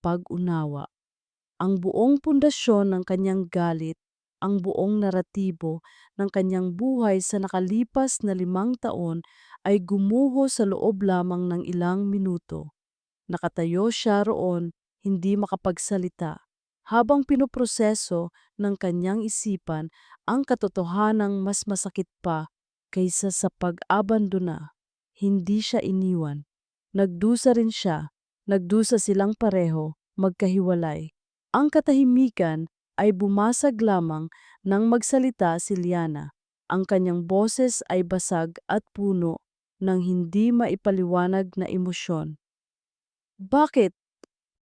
pag-unawa. Ang buong pundasyon ng kanyang galit, ang buong naratibo ng kanyang buhay sa nakalipas na 5 taon ay gumuho sa loob lamang ng ilang minuto. Nakatayo siya roon, hindi makapagsalita, habang pinoproseso ng kanyang isipan ang katotohanang mas masakit pa kaysa sa pag-abandona. Hindi siya iniwan. Nagdusa rin siya. Nagdusa silang pareho, magkahiwalay. Ang katahimikan ay bumasag lamang nang magsalita si Liana. Ang kanyang boses ay basag at puno ng hindi maipaliwanag na emosyon. Bakit?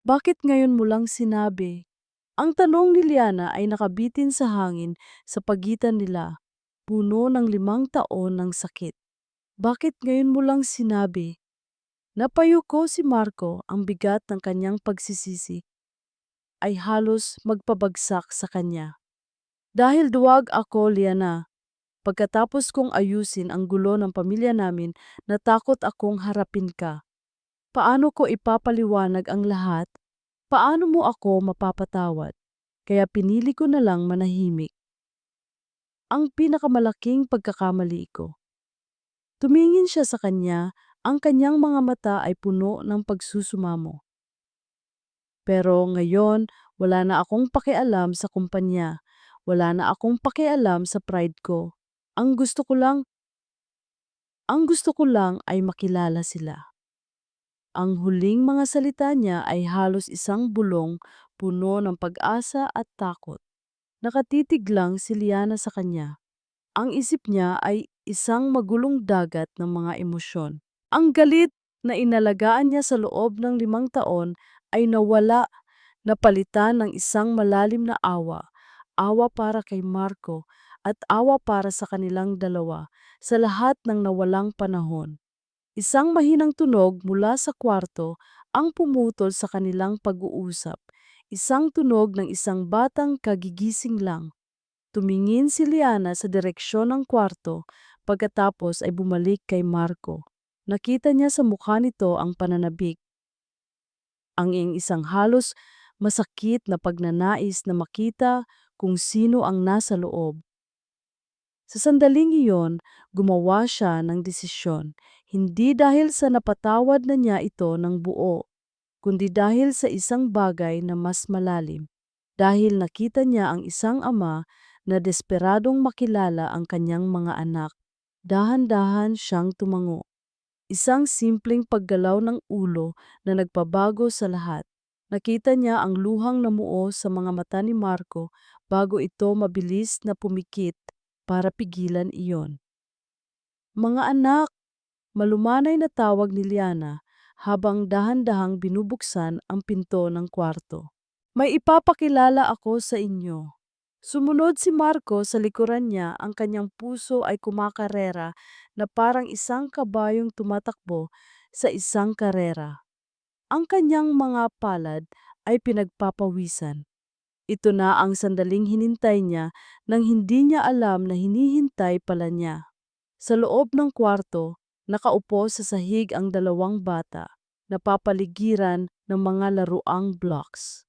Bakit ngayon mo lang sinabi? Ang tanong ni Liana ay nakabitin sa hangin sa pagitan nila, puno ng 5 taon ng sakit. Bakit ngayon mo lang sinabi? Napayuko si Marco, ang bigat ng kanyang pagsisisi ay halos magpabagsak sa kanya. Dahil duwag ako, Liana. Pagkatapos kong ayusin ang gulo ng pamilya namin, natakot akong harapin ka. Paano ko ipapaliwanag ang lahat? Paano mo ako mapapatawad? Kaya pinili ko na lang manahimik. Ang pinakamalaking pagkakamali ko. Tumingin siya sa kanya, ang kanyang mga mata ay puno ng pagsusumamo. Pero ngayon, wala na akong pakialam sa kumpanya. Wala na akong pakialam sa pride ko. Ang gusto ko lang, ang gusto ko lang ay makilala sila. Ang huling mga salita niya ay halos isang bulong puno ng pag-asa at takot. Nakatitig lang si Liana sa kanya. Ang isip niya ay isang magulong dagat ng mga emosyon. Ang galit na inalagaan niya sa loob ng 5 taon ay nawala, napalitan ng isang malalim na awa. Awa para kay Marco at awa para sa kanilang dalawa sa lahat ng nawalang panahon. Isang mahinang tunog mula sa kwarto ang pumutol sa kanilang pag-uusap. Isang tunog ng isang batang kagigising lang. Tumingin si Liana sa direksyon ng kwarto, pagkatapos ay bumalik kay Marco. Nakita niya sa mukha nito ang pananabik, ang isang halos masakit na pagnanais na makita kung sino ang nasa loob. Sa sandaling iyon, gumawa siya ng desisyon, hindi dahil sa napatawad na niya ito ng buo, kundi dahil sa isang bagay na mas malalim. Dahil nakita niya ang isang ama na desperadong makilala ang kanyang mga anak. Dahan-dahan siyang tumango. Isang simpleng paggalaw ng ulo na nagpabago sa lahat. Nakita niya ang luhang namuo sa mga mata ni Marco bago ito mabilis na pumikit para pigilan iyon. Mga anak, malumanay na tawag ni Liana habang dahan-dahang binubuksan ang pinto ng kwarto. May ipapakilala ako sa inyo. Sumunod si Marco sa likuran niya, ang kanyang puso ay kumakarera na parang isang kabayong tumatakbo sa isang karera. Ang kanyang mga palad ay pinagpapawisan. Ito na ang sandaling hinintay niya nang hindi niya alam na hinihintay pala niya. Sa loob ng kwarto, nakaupo sa sahig ang 2 bata, napapaligiran ng mga laruang blocks.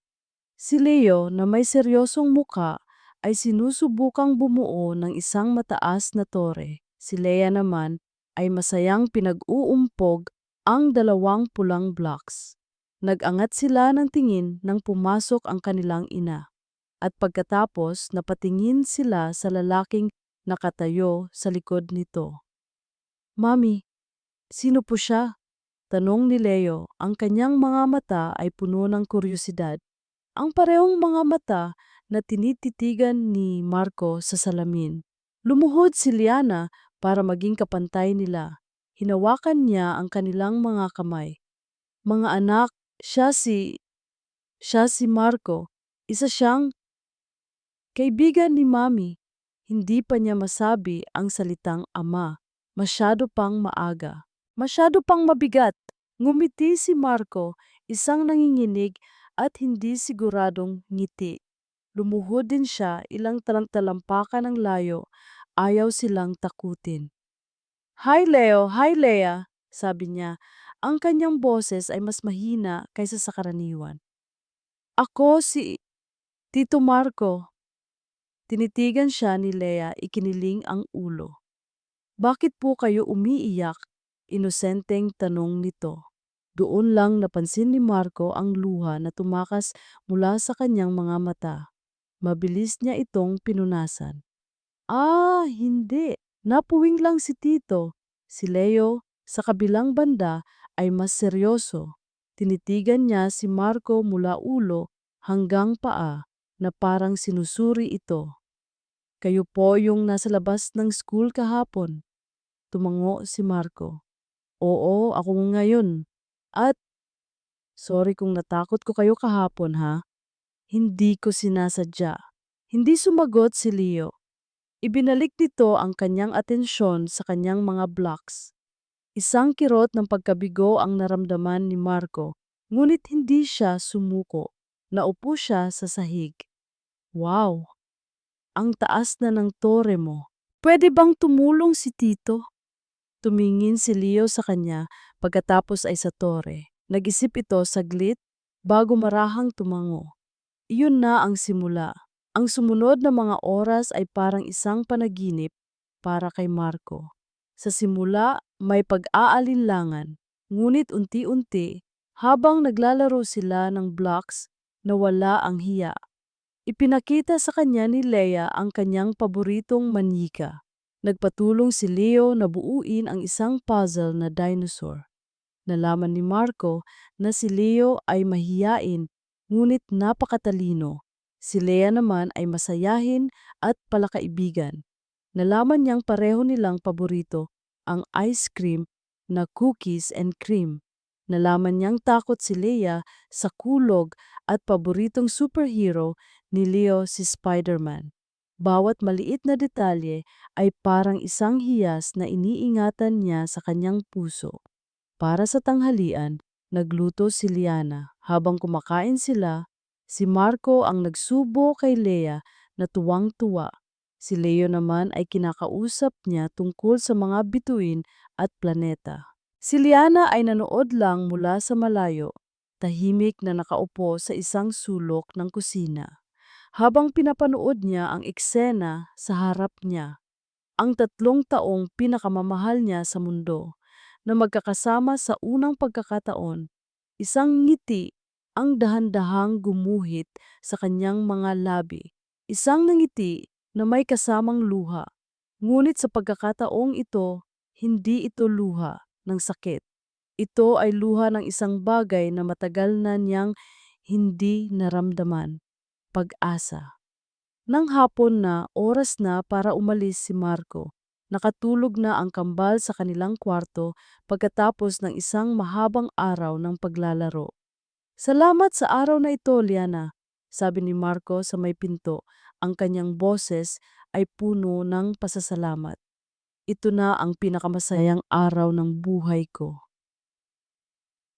Si Leo na may seryosong muka ay sinusubukang bumuo ng isang mataas na tore. Si Leia naman ay masayang pinag-uumpog ang 2 pulang blocks. Nag-angat sila ng tingin nang pumasok ang kanilang ina. At pagkatapos napatingin sila sa lalaking nakatayo sa likod nito. Mami, sino po siya? Tanong ni Leo, ang kanyang mga mata ay puno ng kuryosidad. Ang parehong mga mata na tinititigan ni Marco sa salamin. Lumuhod si Liana para maging kapantay nila. Hinawakan niya ang kanilang mga kamay. Mga anak, siya si Marco. Isa siyang kaibigan ni Mami. Hindi pa niya masabi ang salitang ama. Masyado pang maaga. Masyado pang mabigat. Ngumiti si Marco, isang nanginginig at hindi siguradong ngiti. Lumuhod din siya ilang talampakan ng layo. Ayaw silang takutin. Hi Leo, hi Lea, sabi niya. Ang kanyang boses ay mas mahina kaysa sa karaniwan. Ako si Tito Marco. Tinitigan siya ni Lea, ikiniling ang ulo. Bakit po kayo umiiyak? Inosenteng tanong nito. Doon lang napansin ni Marco ang luha na tumakas mula sa kanyang mga mata. Mabilis niya itong pinunasan. Hindi. Napuwing lang si Tito. Si Leo, sa kabilang banda, ay mas seryoso. Tinitigan niya si Marco mula ulo hanggang paa na parang sinusuri ito. Kayo po yung nasa labas ng school kahapon. Tumango si Marco. Oo, ako ngayon. At, sorry kung natakot ko kayo kahapon ha. Hindi ko sinasadya. Hindi sumagot si Leo. Ibinalik nito ang kanyang atensyon sa kanyang mga blocks. Isang kirot ng pagkabigo ang naramdaman ni Marco, ngunit hindi siya sumuko. Naupo siya sa sahig. Wow, ang taas na ng tore mo. Pwede bang tumulong si Tito? Tumingin si Leo sa kanya pagkatapos ay sa tore. Nag-isip ito saglit bago marahang tumango. Iyon na ang simula. Ang sumunod na mga oras ay parang isang panaginip para kay Marco. Sa simula, may pag-aalinlangan, ngunit unti-unti, habang naglalaro sila ng blocks, nawala ang hiya. Ipinakita sa kanya ni Leia ang kanyang paboritong manika. Nagpatulong si Leo na buuin ang isang puzzle na dinosaur. Nalaman ni Marco na si Leo ay mahiyain ngunit napakatalino. Si Lea naman ay masayahin at palakaibigan. Nalaman niyang pareho nilang paborito ang ice cream na cookies and cream. Nalaman niyang takot si Lea sa kulog at paboritong superhero ni Leo si Spider-Man. Bawat maliit na detalye ay parang isang hiyas na iniingatan niya sa kanyang puso. Para sa tanghalian, nagluto si Liana. Habang kumakain sila, si Marco ang nagsubo kay Lea na tuwang-tuwa. Si Leo naman ay kinakausap niya tungkol sa mga bituin at planeta. Si Liana ay nanood lang mula sa malayo, tahimik na nakaupo sa isang sulok ng kusina. Habang pinapanood niya ang eksena sa harap niya, ang 3 taong pinakamamahal niya sa mundo, na magkakasama sa unang pagkakataon, isang ngiti ang dahan-dahang gumuhit sa kanyang mga labi. Isang ngiti na may kasamang luha. Ngunit sa pagkakataong ito, hindi ito luha ng sakit. Ito ay luha ng isang bagay na matagal na niyang hindi naramdaman, pag-asa. Nang hapon na, oras na para umalis si Marco. Nakatulog na ang kambal sa kanilang kwarto pagkatapos ng isang mahabang araw ng paglalaro. Salamat sa araw na ito, Liana, sabi ni Marco sa may pinto. Ang kanyang boses ay puno ng pasasalamat. Ito na ang pinakamasayang araw ng buhay ko.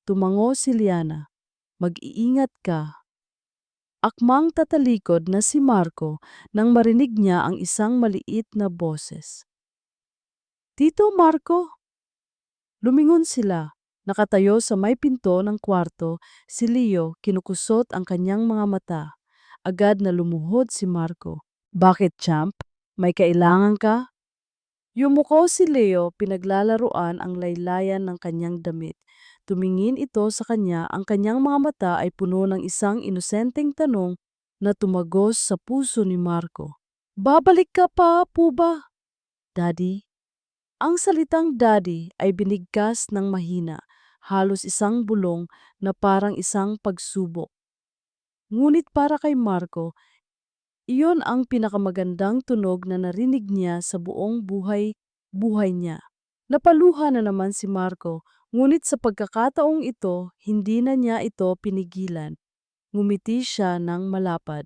Tumango si Liana. Mag-iingat ka. Akmang tatalikod na si Marco nang marinig niya ang isang maliit na boses. Tito Marco? Lumingon sila. Nakatayo sa may pinto ng kwarto, si Leo kinukusot ang kanyang mga mata. Agad na lumuhod si Marco. Bakit, champ? May kailangan ka? Yumuko si Leo, pinaglalaruan ang laylayan ng kanyang damit. Tumingin ito sa kanya, ang kanyang mga mata ay puno ng isang inosenteng tanong na tumagos sa puso ni Marco. Babalik ka pa po ba, Daddy? Ang salitang daddy ay binigkas ng mahina, halos isang bulong na parang isang pagsubok. Ngunit para kay Marco, iyon ang pinakamagandang tunog na narinig niya sa buong buhay niya. Napaluha na naman si Marco, ngunit sa pagkakataong ito, hindi na niya ito pinigilan. Ngumiti siya ng malapad.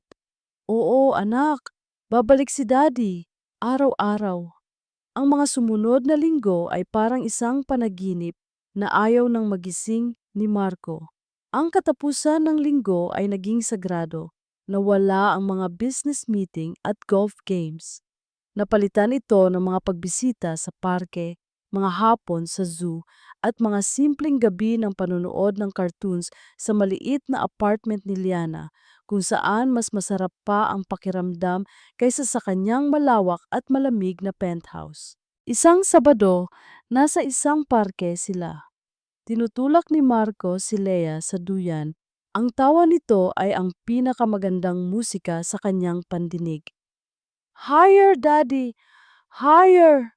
Oo, anak, babalik si Daddy. araw-araw. Ang mga sumunod na linggo ay parang isang panaginip na ayaw ng magising ni Marco. Ang katapusan ng linggo ay naging sagrado. Nawala ang mga business meeting at golf games. Napalitan ito ng mga pagbisita sa parke, mga hapon sa zoo, at mga simpleng gabi ng panonood ng cartoons sa maliit na apartment ni Liana, kung saan mas masarap pa ang pakiramdam kaysa sa kanyang malawak at malamig na penthouse. Isang Sabado, nasa isang parke sila. Tinutulak ni Marco si Lea sa duyan. Ang tawa nito ay ang pinakamagandang musika sa kanyang pandinig. "Higher, Daddy! Higher!"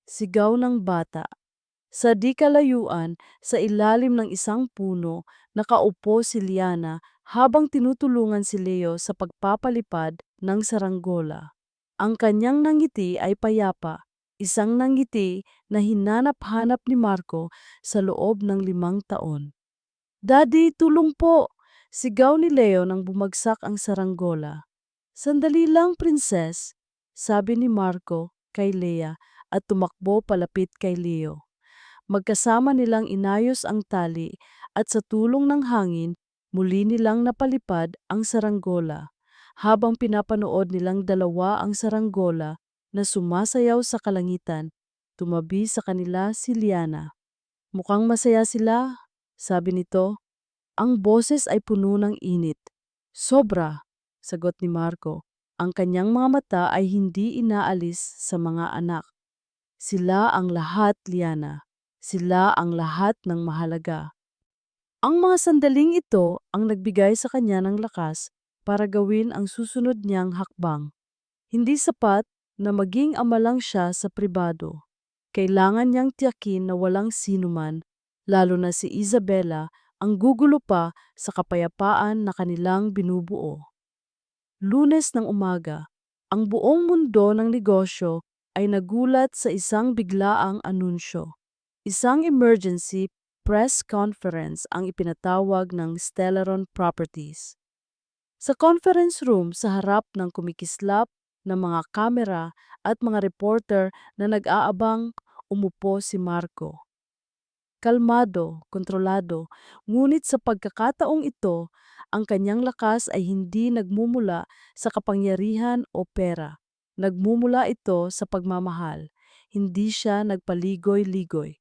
Sigaw ng bata. Sa di kalayuan, sa ilalim ng isang puno, nakaupo si Liana habang tinutulungan si Leo sa pagpapalipad ng saranggola. Ang kanyang nangiti ay payapa, isang nangiti na hinanap-hanap ni Marco sa loob ng 5 taon. "Daddy, tulong po!" Sigaw ni Leo nang bumagsak ang saranggola. "Sandali lang, Prinses," sabi ni Marco kay Lea at tumakbo palapit kay Leo. Magkasama nilang inayos ang tali at sa tulong ng hangin, muli nilang napalipad ang saranggola. Habang pinapanood nilang dalawa ang saranggola na sumasayaw sa kalangitan, tumabi sa kanila si Liana. "Mukhang masaya sila," sabi nito. Ang boses ay puno ng init. "Sobra," sagot ni Marco. Ang kanyang mga mata ay hindi inaalis sa mga anak. Sila ang lahat, Liana. Sila ang lahat ng mahalaga. Ang mga sandaling ito ang nagbigay sa kanya ng lakas para gawin ang susunod niyang hakbang. Hindi sapat na maging ama lang siya sa pribado. Kailangan niyang tiyakin na walang sinuman, lalo na si Isabela, ang gugulo pa sa kapayapaan na kanilang binubuo. Lunes ng umaga, ang buong mundo ng negosyo ay nagulat sa isang biglaang anunsyo. Isang emergency press conference ang ipinatawag ng Stellaron Properties. Sa conference room sa harap ng kumikislap na mga kamera at mga reporter na nag-aabang, umupo si Marco. Kalmado, kontrolado, ngunit sa pagkakataong ito, ang kanyang lakas ay hindi nagmumula sa kapangyarihan o pera. Nagmumula ito sa pagmamahal. Hindi siya nagpaligoy-ligoy.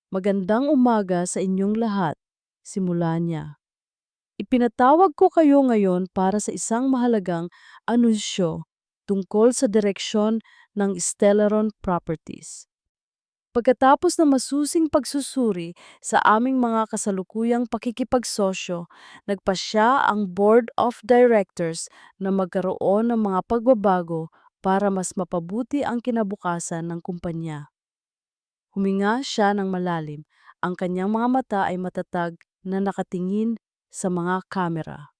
"Magandang umaga sa inyong lahat," simula niya. "Ipinatawag ko kayo ngayon para sa isang mahalagang anunsyo tungkol sa direksyon ng Stellaron Properties. Pagkatapos ng masusing pagsusuri sa aming mga kasalukuyang pakikipagsosyo, nagpasya ang Board of Directors na magkaroon ng mga pagbabago para mas mapabuti ang kinabukasan ng kumpanya." Huminga siya ng malalim. Ang kanyang mga mata ay matatag na nakatingin sa mga kamera.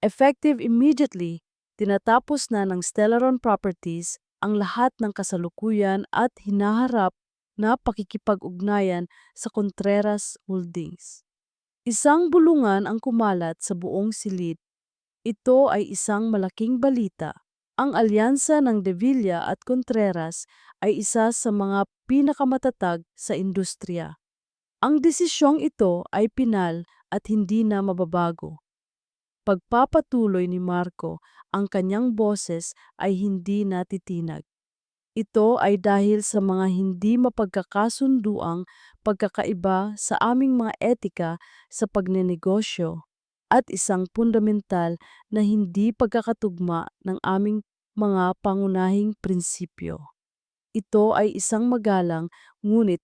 Effective immediately, tinatapos na ng Stellaron Properties ang lahat ng kasalukuyan at hinaharap na pakikipag-ugnayan sa Contreras Holdings. Isang bulungan ang kumalat sa buong silid. Ito ay isang malaking balita. Ang alyansa ng De Villa at Contreras ay isa sa mga pinakamatatag sa industriya. Ang desisyong ito ay pinal at hindi na mababago. Pagpapatuloy ni Marco, ang kanyang boses ay hindi natitinag. Ito ay dahil sa mga hindi mapagkakasunduang pagkakaiba sa aming mga etika sa pagnenegosyo at isang fundamental na hindi pagkakatugma ng aming mga pangunahing prinsipyo. Ito ay isang magalang ngunit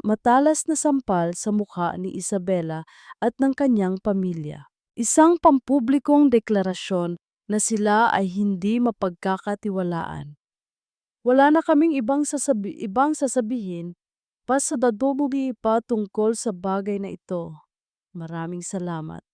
matalas na sampal sa mukha ni Isabela at ng kanyang pamilya. Isang pampublikong deklarasyon na sila ay hindi mapagkakatiwalaan. Wala na kaming ibang sasabihin pa sa dadumugi pa tungkol sa bagay na ito. Maraming salamat.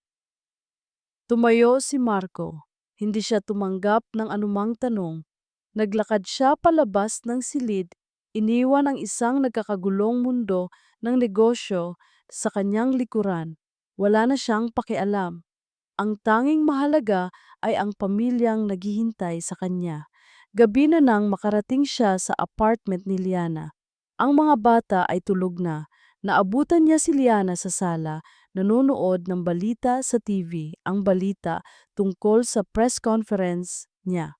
Tumayo si Marco. Hindi siya tumanggap ng anumang tanong. Naglakad siya palabas ng silid, iniwan ang isang nagkakagulong mundo ng negosyo sa kanyang likuran. Wala na siyang pakialam. Ang tanging mahalaga ay ang pamilyang naghihintay sa kanya. Gabi na nang makarating siya sa apartment ni Liana. Ang mga bata ay tulog na. Naabutan niya si Liana sa sala, nanonood ng balita sa TV, ang balita tungkol sa press conference niya.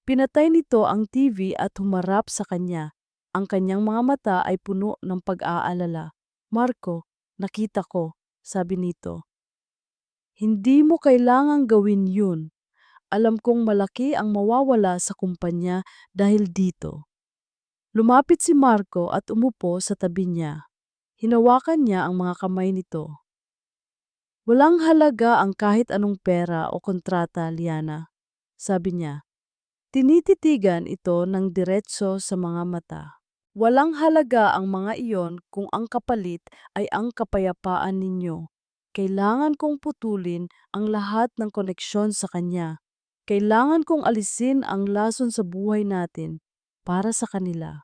Pinatay nito ang TV at humarap sa kanya. Ang kanyang mga mata ay puno ng pag-aalala. Marco, nakita ko, sabi nito. Hindi mo kailangang gawin yun. Alam kong malaki ang mawawala sa kumpanya dahil dito. Lumapit si Marco at umupo sa tabi niya. Hinawakan niya ang mga kamay nito. Walang halaga ang kahit anong pera o kontrata, Liana, sabi niya. Tinititigan ito ng diretso sa mga mata. Walang halaga ang mga iyon kung ang kapalit ay ang kapayapaan ninyo. Kailangan kong putulin ang lahat ng koneksyon sa kanya. Kailangan kong alisin ang lason sa buhay natin para sa kanila,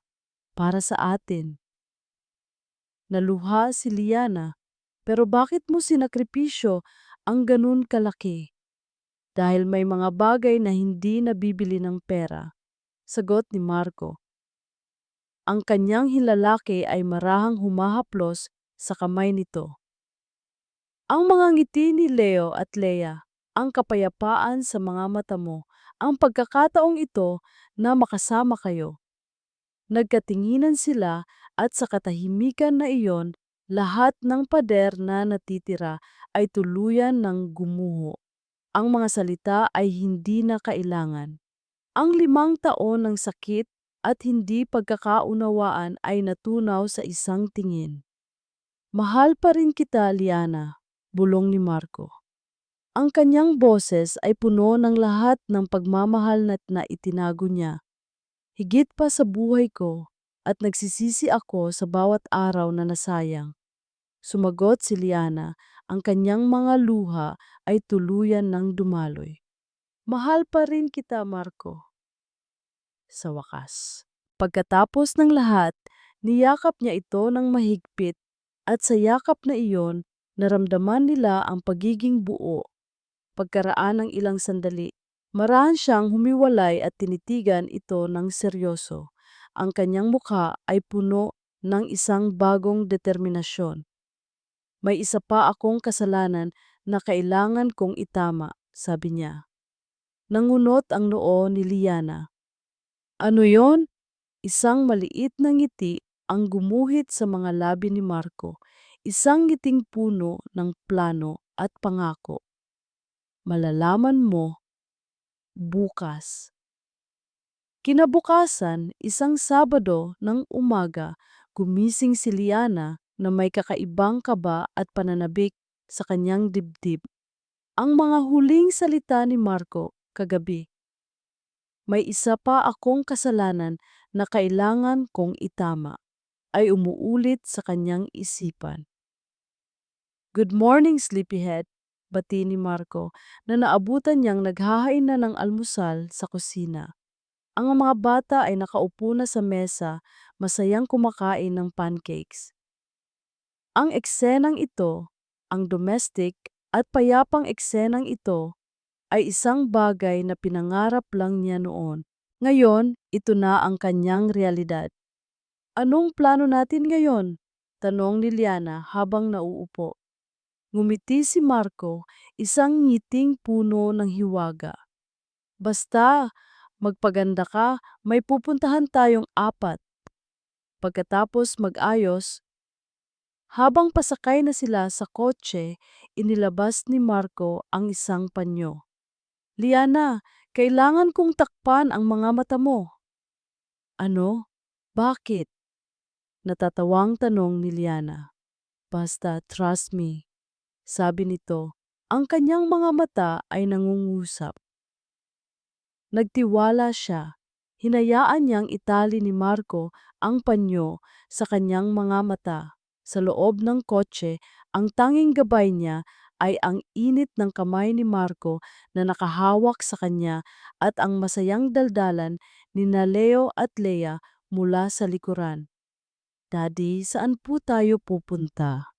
para sa atin. Naluha si Liana, pero bakit mo sinakripisyo ang ganun kalaki? Dahil may mga bagay na hindi nabibili ng pera. Sagot ni Marco. Ang kanyang hilalaki ay marahang humahaplos sa kamay nito. Ang mga ngiti ni Leo at Leia, ang kapayapaan sa mga mata mo, ang pagkakataong ito na makasama kayo. Nagkatinginan sila at sa katahimikan na iyon, lahat ng pader na natitira ay tuluyan ng gumuho. Ang mga salita ay hindi na kailangan. Ang 5 taon ng sakit at hindi pagkakaunawaan ay natunaw sa isang tingin. Mahal pa rin kita, Liana, bulong ni Marco. Ang kanyang boses ay puno ng lahat ng pagmamahal na itinago niya. Higit pa sa buhay ko at nagsisisi ako sa bawat araw na nasayang. Sumagot si Liana, ang kanyang mga luha ay tuluyan ng dumaloy. Mahal pa rin kita, Marco. Sa wakas. Pagkatapos ng lahat, niyakap niya ito ng mahigpit at sa yakap na iyon, naramdaman nila ang pagiging buo. Pagkaraan ng ilang sandali, marahan siyang humiwalay at tinitigan ito ng seryoso. Ang kanyang mukha ay puno ng isang bagong determinasyon. May isa pa akong kasalanan na kailangan kong itama, sabi niya. Nangunot ang noo ni Liana. Ano yon? Isang maliit na ngiti ang gumuhit sa mga labi ni Marco. Isang ngiting puno ng plano at pangako. Malalaman mo bukas. Kinabukasan, isang Sabado ng umaga, gumising si Liana na may kakaibang kaba at pananabik sa kanyang dibdib. Ang mga huling salita ni Marco kagabi. May isa pa akong kasalanan na kailangan kong itama ay umuulit sa kanyang isipan. Good morning, sleepyhead, bati ni Marco na naabutan niyang naghahain na ng almusal sa kusina. Ang mga bata ay nakaupo na sa mesa, masayang kumakain ng pancakes. Ang eksenang ito, ang domestic at payapang eksenang ito, ay isang bagay na pinangarap lang niya noon. Ngayon, ito na ang kanyang realidad. Anong plano natin ngayon? Tanong ni Liana habang nauupo. Ngumiti si Marco, isang ngiting puno ng hiwaga. Basta, magpaganda ka, may pupuntahan tayong 4. Pagkatapos mag-ayos, habang pasakay na sila sa kotse, inilabas ni Marco ang isang panyo. Liana, kailangan kong takpan ang mga mata mo. Ano? Bakit? Natatawang tanong ni Liana. Basta trust me, sabi nito. Ang kanyang mga mata ay nangungusap. Nagtiwala siya. Hinayaan niyang itali ni Marco ang panyo sa kanyang mga mata. Sa loob ng kotse, ang tanging gabay niya ay ang init ng kamay ni Marco na nakahawak sa kanya at ang masayang daldalan ni Leo at Leia mula sa likuran. Daddy, saan po tayo pupunta?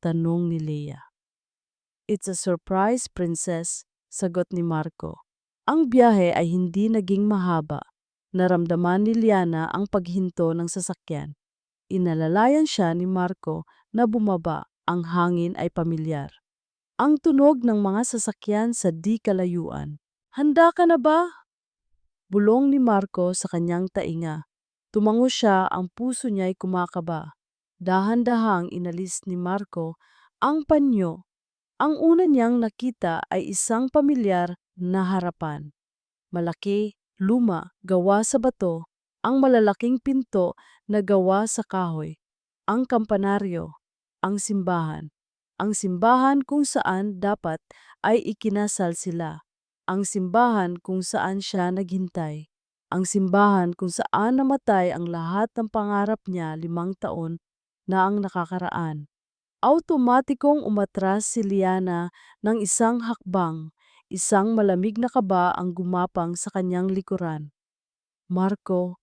Tanong ni Leia. It's a surprise, princess, sagot ni Marco. Ang biyahe ay hindi naging mahaba. Naramdaman ni Liana ang paghinto ng sasakyan. Inalalayan siya ni Marco na bumaba, ang hangin ay pamilyar. Ang tunog ng mga sasakyan sa di kalayuan. Handa ka na ba? Bulong ni Marco sa kanyang tainga. Tumango siya, ang puso niya'y kumakaba. Dahan-dahang inalis ni Marco ang panyo. Ang una niyang nakita ay isang pamilyar na harapan. Malaki, luma, gawa sa bato, ang malalaking pinto na gawa sa kahoy, ang kampanaryo, ang simbahan. Ang simbahan kung saan dapat ay ikinasal sila. Ang simbahan kung saan siya naghintay. Ang simbahan kung saan namatay ang lahat ng pangarap niya 5 taon na ang nakakaraan. Automatikong umatras si Liana ng isang hakbang. Isang malamig na kaba ang gumapang sa kanyang likuran. Marco,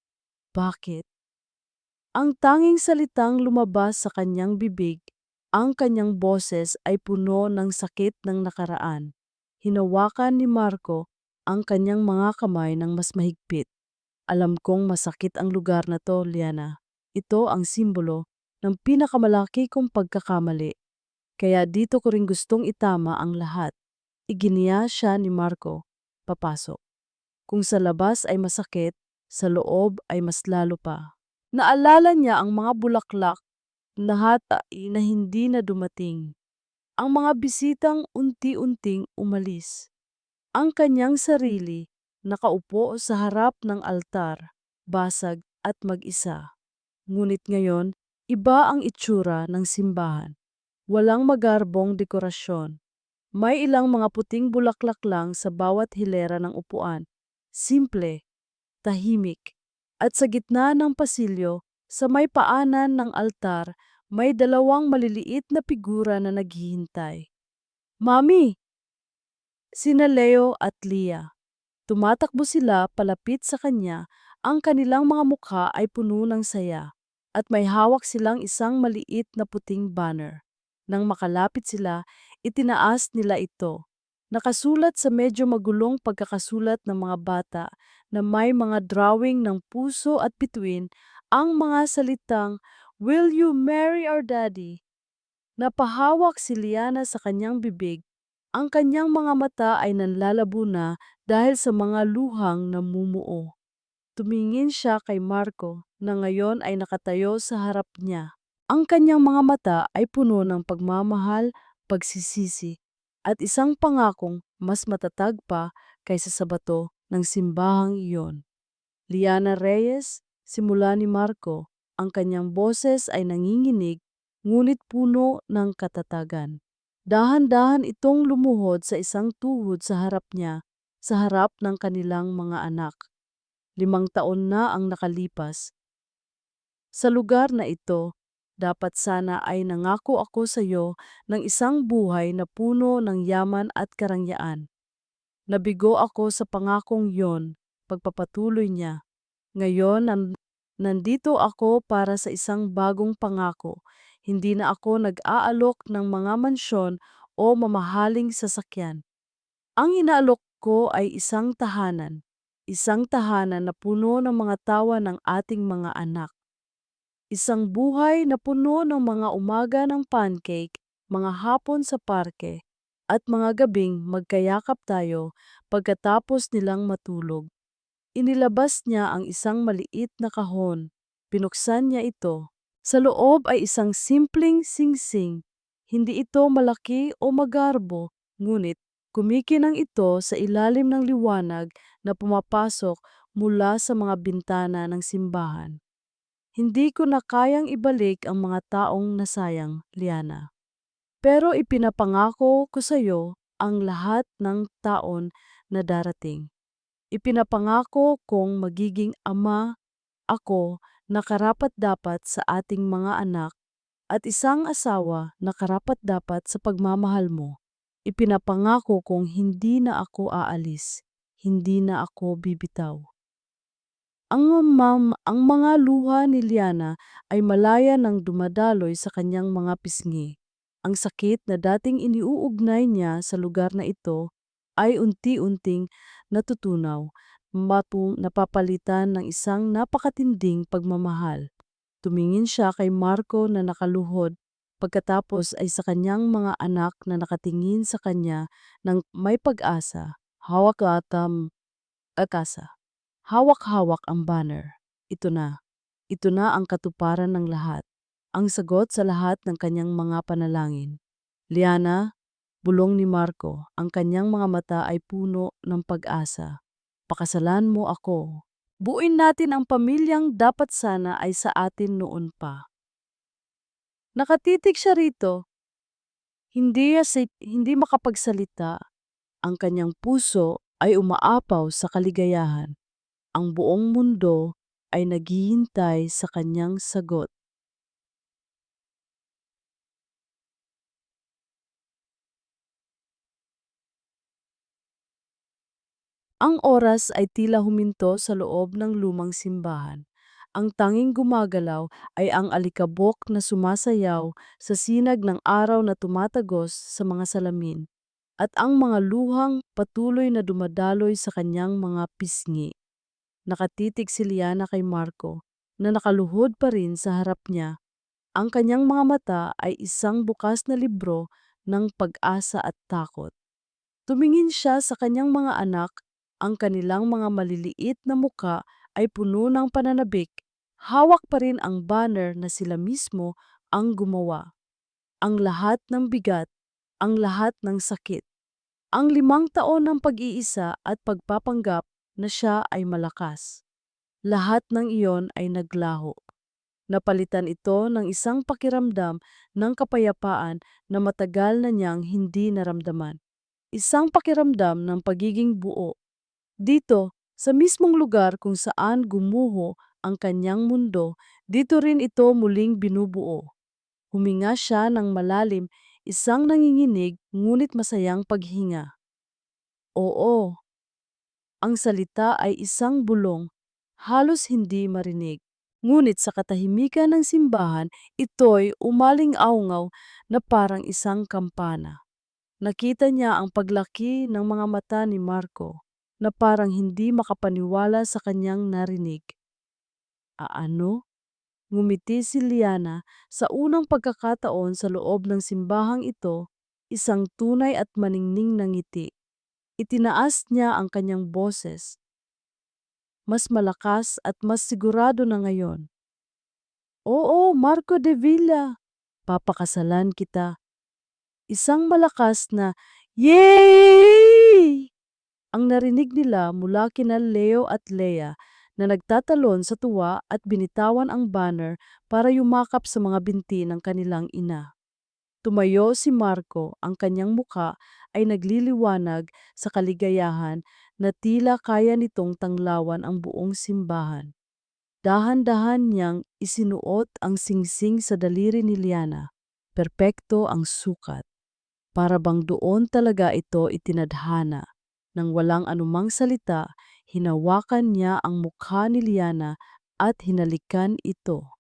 bakit? Ang tanging salitang lumabas sa kanyang bibig, ang kanyang boses ay puno ng sakit ng nakaraan. Hinawakan ni Marco ang kanyang mga kamay ng mas mahigpit. Alam kong masakit ang lugar na to, Liana. Ito ang simbolo ng pinakamalaki kong pagkakamali. Kaya dito ko rin gustong itama ang lahat. Iginiya siya ni Marco, papasok. Kung sa labas ay masakit, sa loob ay mas lalo pa. Naalala niya ang mga bulaklak lahat ay na hindi na dumating. Ang mga bisitang unti-unting umalis. Ang kanyang sarili, nakaupo sa harap ng altar, basag at mag-isa. Ngunit ngayon, iba ang itsura ng simbahan. Walang magarbong dekorasyon. May ilang mga puting bulaklak lang sa bawat hilera ng upuan. Simple, tahimik. At sa gitna ng pasilyo, sa may paanan ng altar, may 2 maliliit na figura na naghihintay. Mami! Sina Leo at Lia. Tumatakbo sila palapit sa kanya, ang kanilang mga mukha ay puno ng saya, at may hawak silang isang maliit na puting banner. Nang makalapit sila, itinaas nila ito. Nakasulat sa medyo magulong pagkakasulat ng mga bata na may mga drawing ng puso at bituin ang mga salitang, "Will you marry our daddy?" Napahawak si Liana sa kanyang bibig. Ang kanyang mga mata ay nanlalabo na dahil sa mga luhang namumuo. Tumingin siya kay Marco na ngayon ay nakatayo sa harap niya. Ang kanyang mga mata ay puno ng pagmamahal, pagsisisi, at isang pangakong mas matatag pa kaysa sa bato ng simbahang iyon. Liana Reyes, simula ni Marco, ang kanyang boses ay nanginginig ngunit puno ng katatagan. Dahan-dahan itong lumuhod sa isang tuhod sa harap niya, sa harap ng kanilang mga anak. 5 taon na ang nakalipas. Sa lugar na ito, dapat sana ay nangako ako sa iyo ng isang buhay na puno ng yaman at karangyaan. Nabigo ako sa pangakong yon, pagpapatuloy niya. Ngayon, nandito ako para sa isang bagong pangako. Hindi na ako nag-aalok ng mga mansyon o mamahaling sasakyan. Ang inaalok ko ay isang tahanan na puno ng mga tawa ng ating mga anak. Isang buhay na puno ng mga umaga ng pancake, mga hapon sa parke, at mga gabing magkayakap tayo pagkatapos nilang matulog. Inilabas niya ang isang maliit na kahon. Pinuksan niya ito. Sa loob ay isang simpleng singsing. Hindi ito malaki o magarbo, ngunit kumikinang ito sa ilalim ng liwanag na pumapasok mula sa mga bintana ng simbahan. Hindi ko na kayang ibalik ang mga taong nasayang, Liana. Pero ipinapangako ko sa iyo ang lahat ng taon na darating. Ipinapangako kong magiging ama ako na karapat-dapat sa ating mga anak at isang asawa na karapat-dapat sa pagmamahal mo. Ipinapangako kong hindi na ako aalis, hindi na ako bibitaw. Ang mga luha ni Liana ay malaya nang dumadaloy sa kanyang mga pisngi. Ang sakit na dating iniuugnay niya sa lugar na ito ay unti-unting natutunaw. napapalitan ng isang napakatinding pagmamahal. Tumingin siya kay Marco na nakaluhod, pagkatapos ay sa kanyang mga anak na nakatingin sa kanya ng may pag-asa. Akasa. Hawak-hawak ang banner. Ito na. Ito na ang katuparan ng lahat. Ang sagot sa lahat ng kanyang mga panalangin. Liana, bulong ni Marco, ang kanyang mga mata ay puno ng pag-asa. Pakasalan mo ako. Buuin natin ang pamilyang dapat sana ay sa atin noon pa. Nakatitig siya rito, hindi makapagsalita. Ang kanyang puso ay umaapaw sa kaligayahan. Ang buong mundo ay naghihintay sa kanyang sagot. Ang oras ay tila huminto sa loob ng lumang simbahan. Ang tanging gumagalaw ay ang alikabok na sumasayaw sa sinag ng araw na tumatagos sa mga salamin, at ang mga luhang patuloy na dumadaloy sa kanyang mga pisngi. Nakatitig si Liana kay Marco, na nakaluhod pa rin sa harap niya. Ang kanyang mga mata ay isang bukas na libro ng pag-asa at takot. Tumingin siya sa kanyang mga anak, ang kanilang mga maliliit na muka ay puno ng pananabik. Hawak pa rin ang banner na sila mismo ang gumawa. Ang lahat ng bigat, ang lahat ng sakit. Ang 5 taon ng pag-iisa at pagpapanggap na siya ay malakas. Lahat ng iyon ay naglaho. Napalitan ito ng isang pakiramdam ng kapayapaan na matagal na niyang hindi naramdaman. Isang pakiramdam ng pagiging buo. Dito, sa mismong lugar kung saan gumuho ang kanyang mundo, dito rin ito muling binubuo. Huminga siya ng malalim, isang nanginginig ngunit masayang paghinga. Oo, ang salita ay isang bulong, halos hindi marinig. Ngunit sa katahimikan ng simbahan, ito'y umaling-aungaw na parang isang kampana. Nakita niya ang paglaki ng mga mata ni Marco na parang hindi makapaniwala sa kanyang narinig. Ano? Ngumiti si Liana sa unang pagkakataon sa loob ng simbahang ito, isang tunay at maningning na ngiti. Itinaas niya ang kanyang boses, mas malakas at mas sigurado na ngayon. Oo, Marco de Villa, papakasalan kita. Isang malakas na, "Yay!" ang narinig nila mula kina Leo at Lea na nagtatalon sa tuwa at binitawan ang banner para yumakap sa mga binti ng kanilang ina. Tumayo si Marco, ang kanyang muka ay nagliliwanag sa kaligayahan na tila kaya nitong tanglawan ang buong simbahan. Dahan-dahan niyang isinuot ang singsing sa daliri ni Liana. Perpekto ang sukat. Para bang doon talaga ito itinadhana. Nang walang anumang salita, hinawakan niya ang mukha ni Liana at hinalikan ito.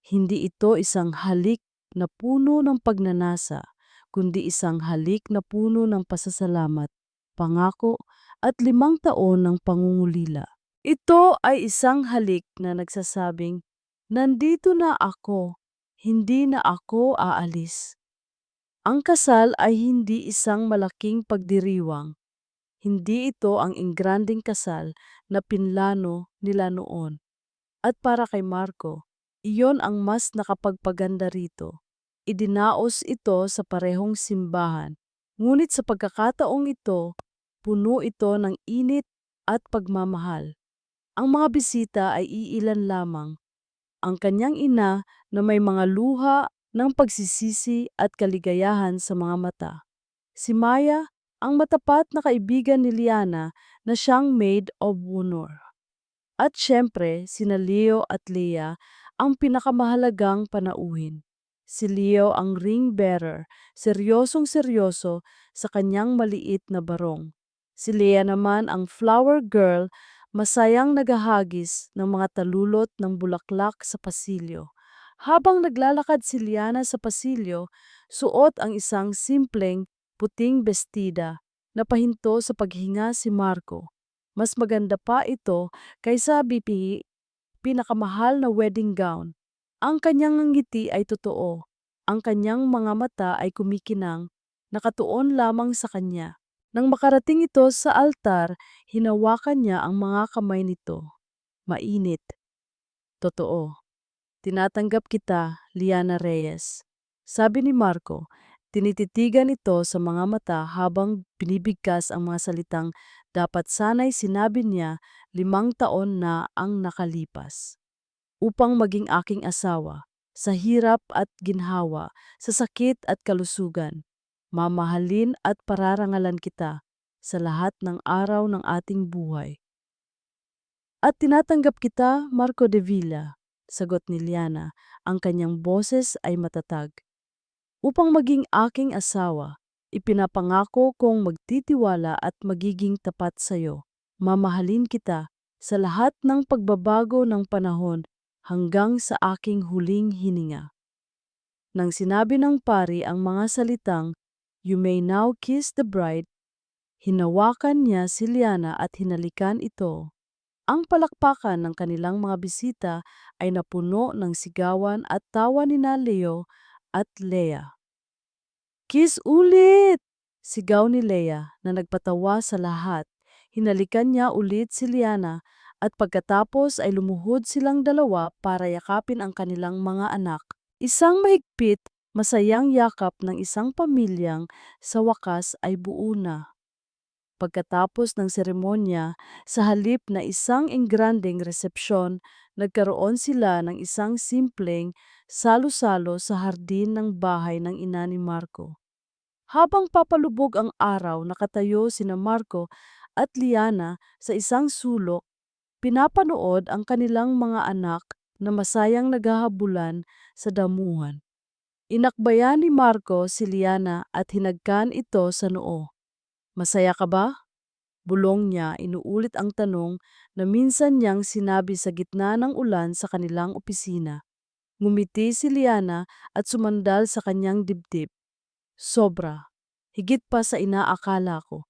Hindi ito isang halik na puno ng pagnanasa, kundi isang halik na puno ng pasasalamat, pangako at 5 taon ng pangungulila. Ito ay isang halik na nagsasabing, "Nandito na ako, hindi na ako aalis." Ang kasal ay hindi isang malaking pagdiriwang. Hindi ito ang ingranding kasal na pinlano nila noon. At para kay Marco, iyon ang mas nakapagpaganda rito. Idinaos ito sa parehong simbahan. Ngunit sa pagkakataong ito, puno ito ng init at pagmamahal. Ang mga bisita ay iilan lamang. Ang kanyang ina na may mga luha ng pagsisisi at kaligayahan sa mga mata. Si Maya, ang matapat na kaibigan ni Liana na siyang maid of honor. At syempre, sina Leo at Leah ang pinakamahalagang panauhin. Si Leo ang ring bearer, seryosong-seryoso sa kanyang maliit na barong. Si Leah naman ang flower girl, masayang naghahagis ng mga talulot ng bulaklak sa pasilyo. Habang naglalakad si Liana sa pasilyo, suot ang isang simpleng puting bestida. Napahinto sa paghinga si Marco. Mas maganda pa ito kaysa pinakamahal na wedding gown. Ang kanyang ngiti ay totoo. Ang kanyang mga mata ay kumikinang, nakatuon lamang sa kanya. Nang makarating ito sa altar, hinawakan niya ang mga kamay nito. Mainit. Totoo. Tinatanggap kita, Liana Reyes. Sabi ni Marco, tinititigan ito sa mga mata habang binibigkas ang mga salitang dapat sana'y sinabi niya 5 taon na ang nakalipas. Upang maging aking asawa, sa hirap at ginhawa, sa sakit at kalusugan, mamahalin at pararangalan kita sa lahat ng araw ng ating buhay. At tinatanggap kita, Marco de Villa, sagot ni Liana, ang kanyang boses ay matatag. Upang maging aking asawa, ipinapangako kong magtitiwala at magiging tapat sa iyo. Mamahalin kita sa lahat ng pagbabago ng panahon hanggang sa aking huling hininga. Nang sinabi ng pari ang mga salitang, "You may now kiss the bride," hinawakan niya si Liana at hinalikan ito. Ang palakpakan ng kanilang mga bisita ay napuno ng sigawan at tawa ni Leo at Lea. "Kiss ulit!" Sigaw ni Lea na nagpatawa sa lahat. Hinalikan niya ulit si Liana at pagkatapos ay lumuhod silang dalawa para yakapin ang kanilang mga anak. Isang mahigpit, masayang yakap ng isang pamilyang sa wakas ay buo na. Pagkatapos ng seremonya, sa halip na isang engrandeng resepsyon, nagkaroon sila ng isang simpleng salo-salo sa hardin ng bahay ng ina ni Marco. Habang papalubog ang araw, nakatayo sina Marco at Liana sa isang sulok, pinapanood ang kanilang mga anak na masayang naghahabulan sa damuhan. Inakbayan ni Marco si Liana at hinagkan ito sa noo. "Masaya ka ba?" Bulong niya, inuulit ang tanong na minsan niyang sinabi sa gitna ng ulan sa kanilang opisina. Ngumiti si Liana at sumandal sa kanyang dibdib. "Sobra. Higit pa sa inaakala ko."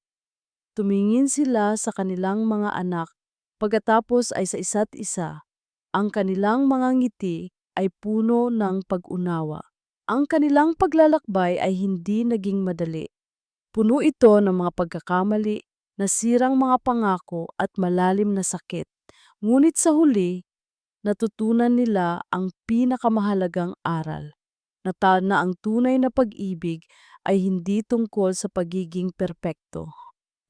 Tumingin sila sa kanilang mga anak, pagkatapos ay sa isa't isa. Ang kanilang mga ngiti ay puno ng pag-unawa. Ang kanilang paglalakbay ay hindi naging madali. Puno ito ng mga pagkakamali, nasirang mga pangako at malalim na sakit. Ngunit sa huli, natutunan nila ang pinakamahalagang aral. Na ang tunay na pag-ibig ay hindi tungkol sa pagiging perpekto.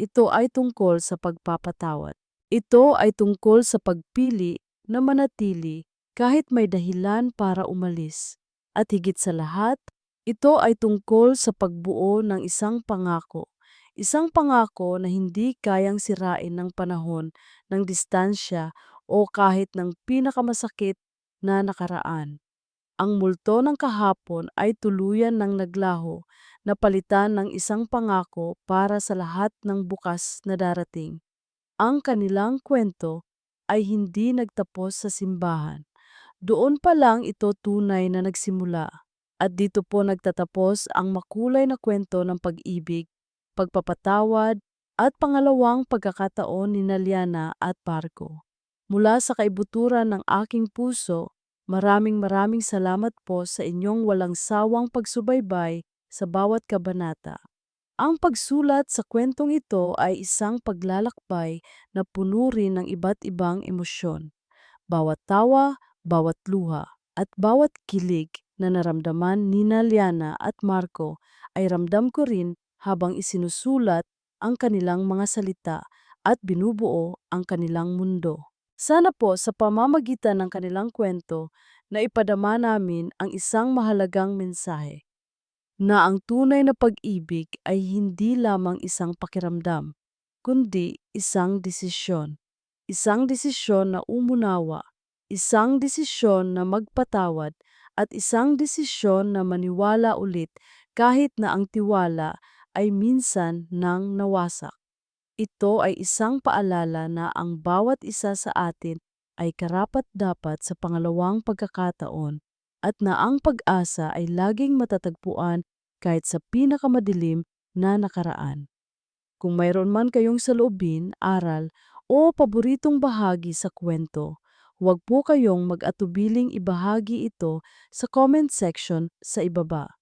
Ito ay tungkol sa pagpapatawad. Ito ay tungkol sa pagpili na manatili kahit may dahilan para umalis. At higit sa lahat, ito ay tungkol sa pagbuo ng isang pangako. Isang pangako na hindi kayang sirain ng panahon, ng distansya o kahit ng pinakamasakit na nakaraan. Ang multo ng kahapon ay tuluyan ng naglaho, napalitan ng isang pangako para sa lahat ng bukas na darating. Ang kanilang kwento ay hindi nagtapos sa simbahan. Doon pa lang ito tunay na nagsimula. At dito po nagtatapos ang makulay na kwento ng pag-ibig, pagpapatawad, at pangalawang pagkakataon ni Liana at Marco. Mula sa kaibuturan ng aking puso, maraming salamat po sa inyong walang sawang pagsubaybay sa bawat kabanata. Ang pagsulat sa kwentong ito ay isang paglalakbay na puno rin ng iba't ibang emosyon. Bawat tawa, bawat luha, at bawat kilig na naramdaman ni Liana at Marco ay ramdam ko rin habang isinusulat ang kanilang mga salita at binubuo ang kanilang mundo. Sana po sa pamamagitan ng kanilang kwento na ipadama namin ang isang mahalagang mensahe na ang tunay na pag-ibig ay hindi lamang isang pakiramdam, kundi isang desisyon. Isang desisyon na umunawa, isang desisyon na magpatawad, at isang desisyon na maniwala ulit kahit na ang tiwala ay minsan nang nawasak. Ito ay isang paalala na ang bawat isa sa atin ay karapat-dapat sa pangalawang pagkakataon at na ang pag-asa ay laging matatagpuan kahit sa pinakamadilim na nakaraan. Kung mayroon man kayong saloobin, aral o paboritong bahagi sa kwento. Huwag po kayong mag-atubiling ibahagi ito sa comment section sa ibaba.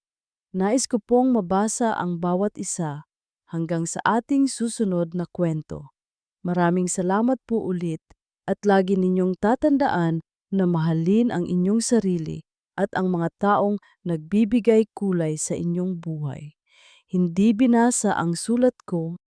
Nais ko pong mabasa ang bawat isa hanggang sa ating susunod na kwento. Maraming salamat po ulit at lagi ninyong tatandaan na mahalin ang inyong sarili at ang mga taong nagbibigay kulay sa inyong buhay. Hindi binasa ang sulat ko